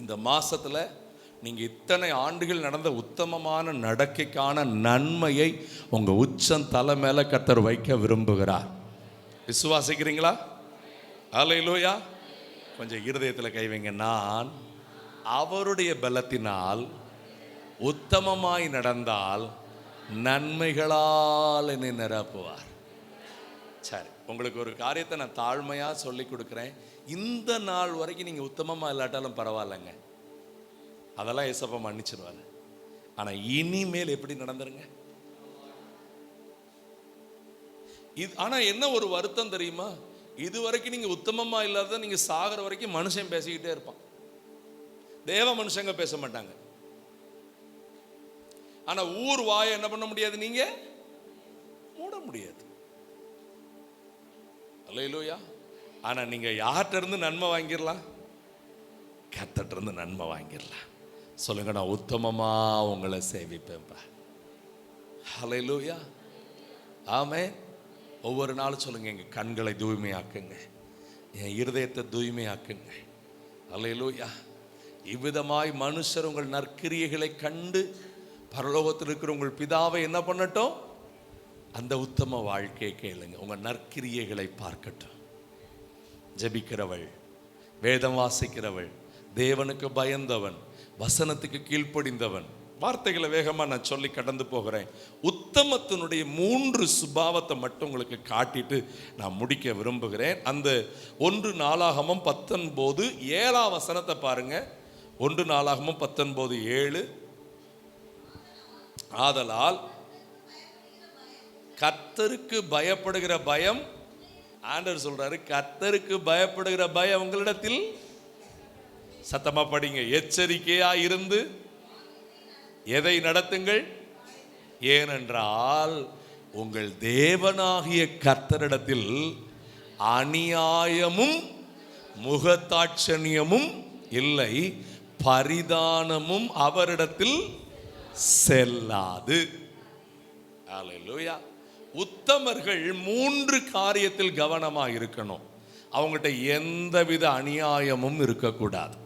இந்த மாசத்துல நீங்க இத்தனை ஆண்டுகள் நடந்த உத்தமமான நடக்கைக்கான நன்மையை உங்க உச்சம் தலை மேல கர்த்தர் வைக்க விரும்புகிறார். விசுவாசிக்கிறீங்களா? ஹல்லேலூயா. கொஞ்சம் இருதயத்தில் கை வைங்க. நான் அவருடைய பலத்தினால் உத்தமமாய் நடந்தால் நன்மைகளால் என்னை நிரப்புவார். சரி, உங்களுக்கு ஒரு காரியத்தை நான் தாழ்மையா சொல்லி கொடுக்குறேன். இந்த நாள் வரைக்கும் நீங்க உத்தமமா இல்லாட்டாலும் பரவாயில்லைங்க, அதெல்லாம் ஏசப்பா மன்னிச்சிருவாரு. ஆனா இனிமேல் எப்படி நடந்துருங்க. ஆனா என்ன ஒரு வருத்தம் தெரியுமா? இது வரைக்கும் நீங்க உத்தமமா இல்லாத நீங்க சாகிற வரைக்கும் மனுஷன் பேசிக்கிட்டே இருப்பான். தேவ மனுஷங்க பேச மாட்டாங்க. ஆனா ஊர் வாயை என்ன பண்ண முடியாது, நீங்க மூட முடியாது. அல்லேலூயா. ஆனா நீங்க யார்கிட்ட இருந்து நன்மை வாங்கிடலாம்? கர்த்தர்ட்ட இருந்து நன்மை வாங்கிடலாம். சொல்லுங்க, நான் உத்தமமா உங்களை சேவிப்பேன்பா. அல்லேலூயா. ஆமென். ஒவ்வொரு நாளும் சொல்லுங்க, எங்க கண்களை தூய்மையாக்குங்க, என் இருதயத்தை தூய்மையாக்குங்க. அல்லேலூயா. இவ்விதமாய் மனுஷர் உங்கள் நற்கிரியைகளை கண்டு பரலோகத்தில் இருக்கிற உங்கள் பிதாவை என்ன பண்ணட்டும்? அந்த உத்தம வாழ்க்கையை கேளுங்க. உங்க நற்கிரியைகளை பார்க்கட்டும். ஜெபிக்கிறவள், வேதம் வாசிக்கிறவள், தேவனுக்கு பயந்தவன், வசனத்துக்கு கீழ்ப்படிந்தவன். வார்த்தைகளை வேகமா நான் சொல்லி கடந்து போகிறேன். உத்தமத்தினுடைய 3 சுபாவத்தை மட்டும் உங்களுக்கு காட்டிட்டு நான் முடிக்க விரும்புகிறேன். அந்த 1 நாளாகமம் 19:7 வசனத்தை பாருங்க. 1 நாளாகமம் 19:7. ஆதலால் கர்த்தருக்கு பயப்படுகிற பயம், ஆண்டவர் சொல்றாரு, கர்த்தருக்கு பயப்படுகிற பயம் உங்களிடத்தில், சத்தமா படிங்க, எச்சரிக்கையா இருந்து எதை நடத்துங்கள்? ஏனென்றால் உங்கள் தேவனாகிய கர்த்தரிடத்தில் அநியாயமும் முகதாட்சணியமும் இல்லை, பரிதானமும் அவரிடத்தில் செல்லாது. அல்லேலூயா. உத்தமர்கள் 3 காரியத்தில் கவனமா இருக்கணும். அவங்ககிட்ட எந்தவித அநியாயமும் இருக்கக்கூடாது.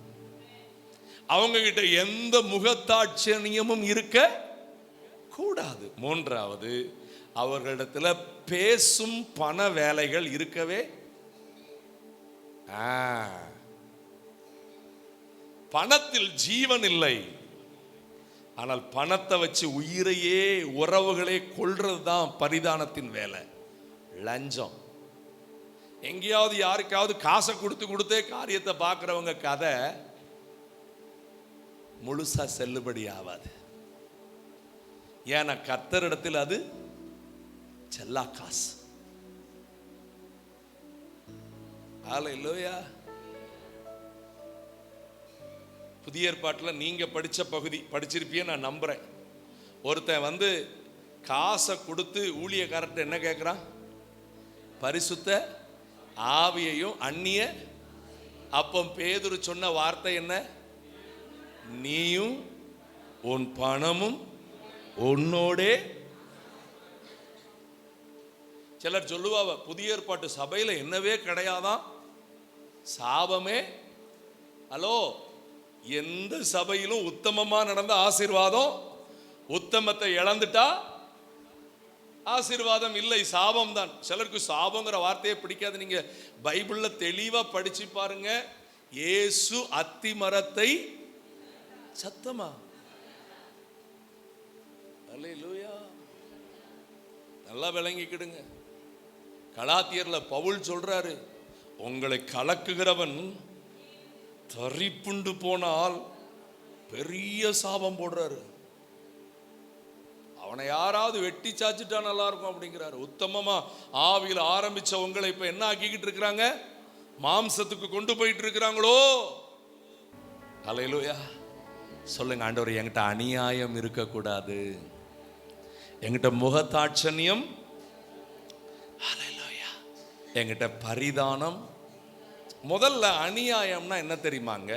அவங்க கிட்ட எந்த முகத்தாட்சணியமும் இருக்க கூடாது. 3வது, அவர்களிடத்துல பேசும் பண வேலைகள் இருக்கவே. பணத்தில் ஜீவன் இல்லை, ஆனால் பணத்தை வச்சு உயிரையே உறவுகளே கொள்றது தான் பரிதானத்தின் வேலை. லஞ்சம். எங்கேயாவது யாருக்காவது காசை கொடுத்தே காரியத்தை பார்க்கிறவங்க கதை முழுசா செல்லுபடி ஆகாது. ஏன்னா கர்த்தரிடத்தில் அது செல்லா காசு. அல்லேலூயா. புதிய ஏற்பாட்டில் நீங்க படிச்ச பகுதி படிச்சிருப்பீங்க நான் நம்புறேன். ஒருத்தன் காசை கொடுத்து ஊழியக்காரர்கிட்ட என்ன கேட்குறான்? பரிசுத்த ஆவியையும் அந்நிய. அப்போ பேதுரு சொன்ன வார்த்தை என்ன? நீயும் உன் பணமும் உன்னோடே. சிலர் சொல்லுவாங்க, புதிய ஏற்பாட்டு சபையில என்னவே கிடையாதான், சாபமே. ஹலோ, எந்த சபையிலும் உத்தமமா நடந்த ஆசீர்வாதம், உத்தமத்தை இழந்துட்டா ஆசீர்வாதம் இல்லை, சாபம் தான். சிலருக்கு சாபங்கிற வார்த்தையை பிடிக்காது. நீங்க பைபிள்ல தெளிவா படிச்சு பாருங்க. இயேசு அத்தி மரத்தை சத்தமா, அல்லேலூயா, நல்லா விளங்கிக்கிடுங்க. கலாத்தியர்ல பவுல் சொல்றாரு, உங்களை கலக்குகிறவன் தரிப்புண்டு போனால் பெரிய சாபம் போடுறாரு. அவனை யாராவது வெட்டி சாச்சிட்டா நல்லா இருக்கும் அப்படிங்கிறாரு. உத்தமமா ஆவியில் ஆரம்பிச்ச உங்களை இப்ப என்ன ஆக்கிக்கிட்டு இருக்கிறாங்க? மாம்சத்துக்கு கொண்டு போயிட்டு இருக்கிறாங்களோ. அல்லேலூயா. சொல்லுங்க, ஆண்டவரே, என்கிட்ட அநியாயம் இருக்கக்கூடாது, என்கிட்ட முகதாட்சண்யம், அல்லேலூயா, என்கிட்ட பரிதானம். முதல்ல அநியாயம்னா என்ன தெரியுமாங்க?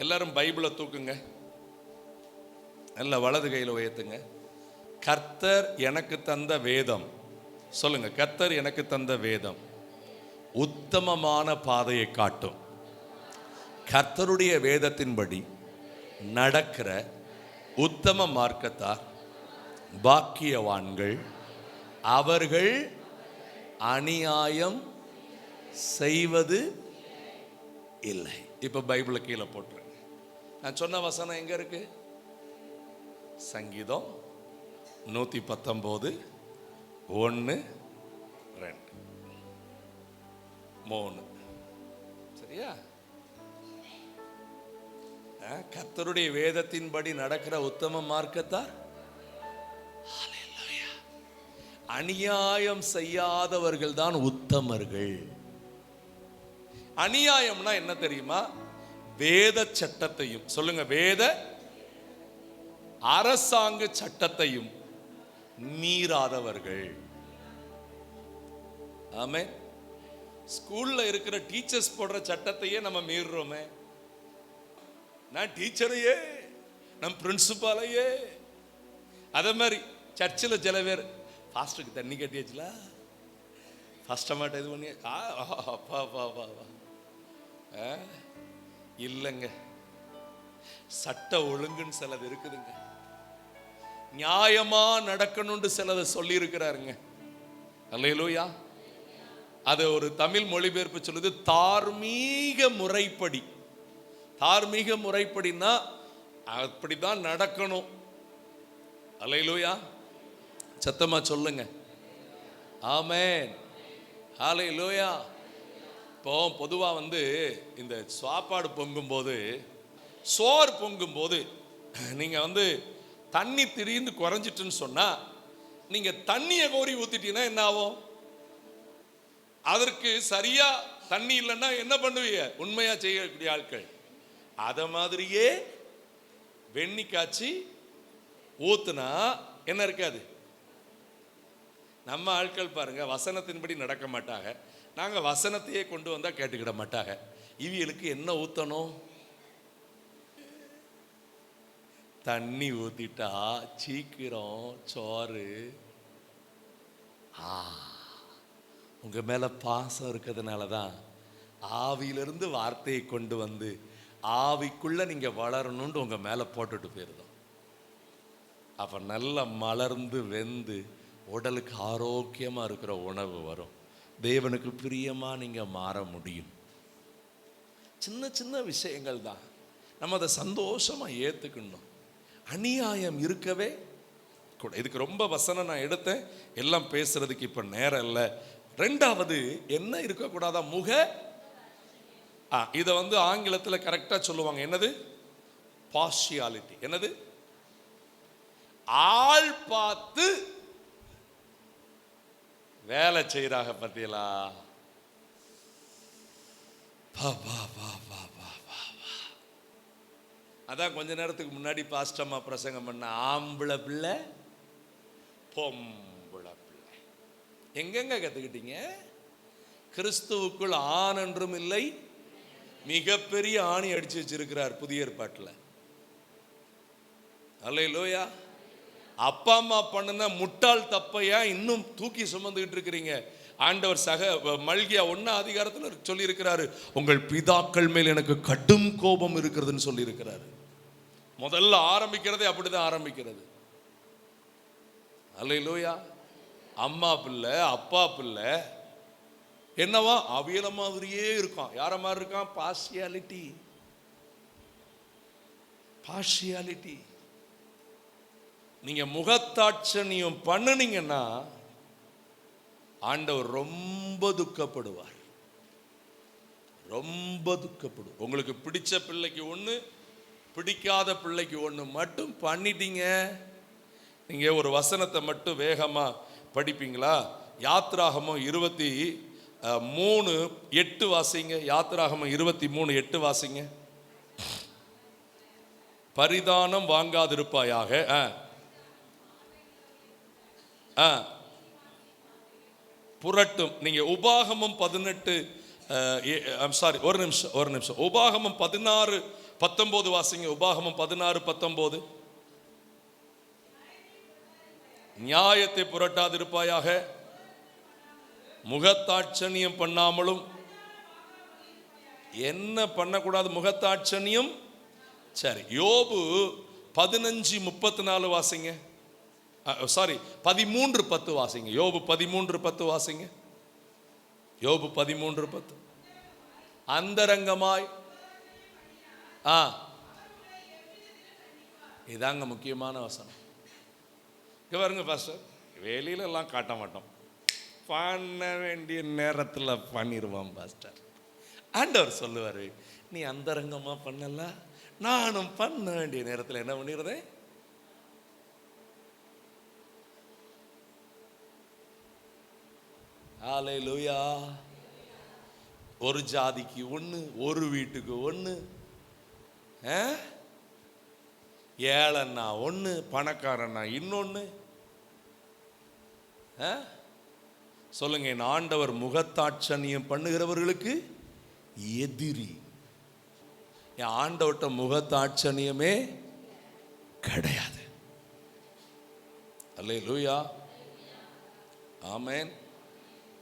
எல்லாரும் பைபிளை தூக்குங்க, நல்ல வலது கையில் உயர்த்துங்க. கர்த்தர் எனக்கு தந்த வேதம். சொல்லுங்க, கர்த்தர் எனக்கு தந்த வேதம் உத்தமமான பாதையை காட்டும். கர்த்தருடைய வேதத்தின்படி நடக்கிற உத்தம மார்க்கத்தார் பாக்கியவான்கள், அவர்கள் அநியாயம் செய்வது இல்லை. இப்ப பைபிளை கீழே போட்டுருங்க. நான் சொன்ன வசனம் எங்க இருக்கு? சங்கீதம் 119 1 2 3. சரியா? கர்த்தருடைய வேதத்தின்படி நடக்கிற உத்தம மார்க்கத்தார் அநியாயம் செய்யாதவர்கள் தான் உத்தமர்கள். அநியாயம்னா என்ன தெரியுமா? வேத சட்டத்தையும், சொல்லுங்க, வேத அரசாங்க சட்டத்தையும் மீறாதவர்கள். ஆமே. ஸ்கூல்ல இருக்கிற டீச்சர்ஸ் போடுற சட்டத்தையே நம்ம மீறுறோமே. நான் டீச்சரையே, நம் பிரின்சிபாலையே. அதே மாதிரி சர்ச்சில் சில பேர் பாஸ்டருக்கு தண்ணி கட்டியாச்சுல, ஃபர்ஸ்ட் மாட்ட இது பண்ணி இல்லைங்க. சட்ட ஒழுங்குன்னு சிலது இருக்குதுங்க, நியாயமா நடக்கணும்னு சிலதை சொல்லி இருக்கிறாருங்க. அல்லேலூயா. அது ஒரு தமிழ் மொழிபெயர்ப்பு சொல்லுது, தார்மீக முறைப்படி. தார்மீக முறைப்படினா அப்படிதான் நடக்கணும். அல்லேலூயா. சத்தமா சொல்லுங்க, ஆமென், ஹல்லேலூயா. இப்போ பொதுவா இந்த சாப்பாடு பொங்கும்போது, சோறு பொங்கும்போது நீங்க தண்ணி திடீர்னு குறைஞ்சிட்டுன்னு சொன்னா, நீங்க தண்ணியை கோரி ஊத்திட்டீங்கன்னா என்ன ஆகும்? அதற்கு சரியா தண்ணி இல்லைன்னா என்ன பண்ணுவீங்க? உண்மையா செய்யக்கூடிய ஆட்கள் அத மாதிரியே வெண்ணி காய்ச்சி ஊத்துனா என்ன இருக்காது? நம்ம ஆட்கள் பாருங்க, வசனத்தின்படி நடக்க மாட்டாங்க. நாங்க வசனத்தையே கொண்டு வந்தா கேட்டுக்கிட மாட்டாங்க. இவங்களுக்கு என்ன ஊத்தணும்? தண்ணி ஊத்திட்டா சீக்கிரம் சோறு. உங்க மேல பாசம் இருக்கிறதுனால தான் ஆவியிலிருந்து வார்த்தையை கொண்டு வந்து ஆவிக்குள்ள நீங்க வளரணும்னு உங்க மேல போட்டுட்டு போயிருந்தோம். அப்ப நல்லா மலர்ந்து வெந்து உடலுக்கு ஆரோக்கியமா இருக்கிற உணவு வரும். தேவனுக்கு பிரியமா நீங்க மாற முடியும். சின்ன சின்ன விஷயங்கள் தான், நம்ம அதை சந்தோஷமா ஏத்துக்கணும். அநியாயம் இருக்கவே கூட. இதுக்கு ரொம்ப வசனம் நான் எடுத்தேன், எல்லாம் பேசுறதுக்கு இப்ப நேரம் இல்லை. ரெண்டாவது என்ன இருக்கக்கூடாதா? முக. இதை ஆங்கிலத்தில் கரெக்டா சொல்லுவாங்க, என்னது? பார்ஷியாலிட்டி. என்னது? ஆள் பார்த்து வேலை செய்யறாங்க பத்தியலா. அதான் கொஞ்ச நேரத்துக்கு முன்னாடி பாஸ்டம்மா பிரசங்கம் பண்ண, ஆம்பளை பிள்ளை பொம்பளை பிள்ளை. எங்கெங்க கத்துக்கிட்டீங்க? கிறிஸ்துவுக்குள் ஆண் என்றும் இல்லை, மிகப்பெரிய ஆணி அடிச்சு வச்சிருக்கிறார் புதிய ஏற்பாட்டில். அல்லேலூயா. அப்பா அம்மா பண்ணுன முட்டாள் தப்பையா இன்னும் தூக்கி சுமந்துகிட்டு இருக்கிறீங்க? ஆண்டவர் மல்கியா 1 அதிகாரத்தில் சொல்லி இருக்கிறாரு, உங்கள் பிதாக்கள் மேல் எனக்கு கடும் கோபம் இருக்கிறதுன்னு சொல்லி இருக்கிறாரு. முதல்ல ஆரம்பிக்கிறதே அப்படிதான் ஆரம்பிக்கிறது. அல்லேலூயா. அம்மா பிள்ளை அப்பா பிள்ளை என்னவா அவியல மாதிரியே இருக்கான். யார மாதிரி இருக்கான்? பார்ஷியாலிட்டி. பார்ஷியாலிட்டி. நீங்க முகத்தாட்சணியம் பண்ணுனீங்கன்னா ஆண்டவர் ரொம்ப துக்கப்படுவார், ரொம்ப துக்கப்படுவார். உங்களுக்கு பிடிச்ச பிள்ளைக்கு ஒன்று, பிடிக்காத பிள்ளைக்கு ஒன்று மட்டும் பண்ணிட்டீங்க. நீங்க ஒரு வசனத்தை மட்டும் வேகமா படிப்பீங்களா? யாத்ராகமம் 23:8 வாசிங்க. யாத்ராகமம் 23:8 வாசிங்க. பரிதானம் வாங்காதிருப்பாயாக. புரட்டும். நீங்க உபாகமம் 18 ஒரு நிமிஷம் உபாகமம் 16:19 வாசிங்க. உபாகமம் 16:19. நியாயத்தை புரட்டாதிருப்பாயாக, முகத்தாட்சணியம் பண்ணாமலும். என்ன பண்ணக்கூடாது? முகத்தாட்சணியம். சரி, யோபு 15:34 வாசிங்க. 13:10 வாசிங்க. யோபு 13:10 வாசிங்க. யோபு 13:10. அந்தரங்கமாய். இதாங்க முக்கியமான வசனம். பாருங்க பாஸ்டர், வெளியில எல்லாம் காட்ட மாட்டோம், பண்ண வேண்டிய நேரத்தில் பண்ணிடுவோம் பாஸ்டர். ஆண்டவர் சொல்லுவாரு, நீ அந்தரங்கமா பண்ணல, நானும் பண்ண வேண்டிய நேரத்தில் என்ன பண்ணிடுறேன்? ஹல்லேலூயா. ஒரு ஜாதிக்கு ஒன்று, ஒரு வீட்டுக்கு ஒன்று, ஏழன்னா ஒன்று, பணக்காரன்னா இன்னொன்று. சொல்லுங்க, என் ஆண்டவர் முகத்தாட்சணியம் பண்ணுகிறவர்களுக்கு எதிரி. என் ஆண்டவர்கிட்ட முகத்தாட்சணியமே கிடையாது. அல்லேலூயா, ஆமென்.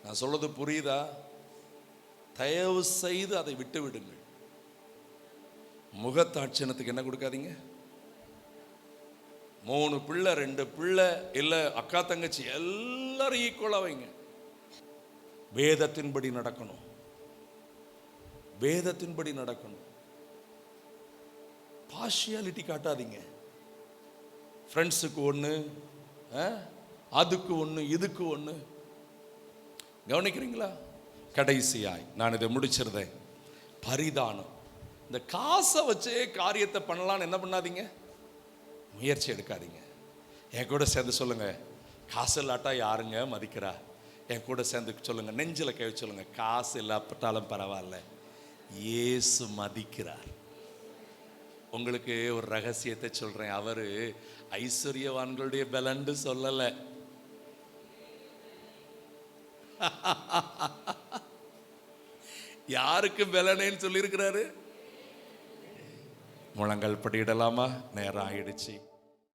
நான் சொல்றது புரியுதா? தயவு செய்து அதை விட்டு விடுங்கள். முகத்தாட்சணத்துக்கு என்ன கொடுக்காதீங்க. 3 பிள்ளை 2 பிள்ளை இல்ல அக்கா தங்கச்சி எல்லாரும் ஈக்குவலா வைங்க. வேதத்தின்படி நடக்கணும், வேதத்தின்படி நடக்கணும். பார்ஷியாலிட்டி காட்டாதீங்க. ஃப்ரெண்ட்ஸுக்கு ஒன்று, அதுக்கு ஒன்று, இதுக்கு ஒன்று. கவனிக்கிறீங்களா? கடைசியாய் நான் இதை முடிச்சிருந்தேன். பரிதானம். இந்த காசை வச்சே காரியத்தை பண்ணலான்னு என்ன பண்ணாதீங்க, முயற்சி எடுக்காதீங்க. என் கூட சேர்ந்து சொல்லுங்க, காசு இல்லாட்டா யாருங்க மதிக்கிறா? என் கூட சேர்ந்து சொல்லுங்க, நெஞ்சில் கை சொல்லுங்க, காசு இல்லாப்பட்டாலும் பரவாயில்ல, இயேசு மதிக்கிறார். உங்களுக்கு ஒரு ரகசியத்தை சொல்றேன், அவரு ஐஸ்வர்யவான்களுடைய பலன்னு சொல்லலை. யாருக்கு பலனேன்னு சொல்லியிருக்கிறாரு? முழங்கால் படியிடலாமா? நேரம் ஆயிடுச்சு.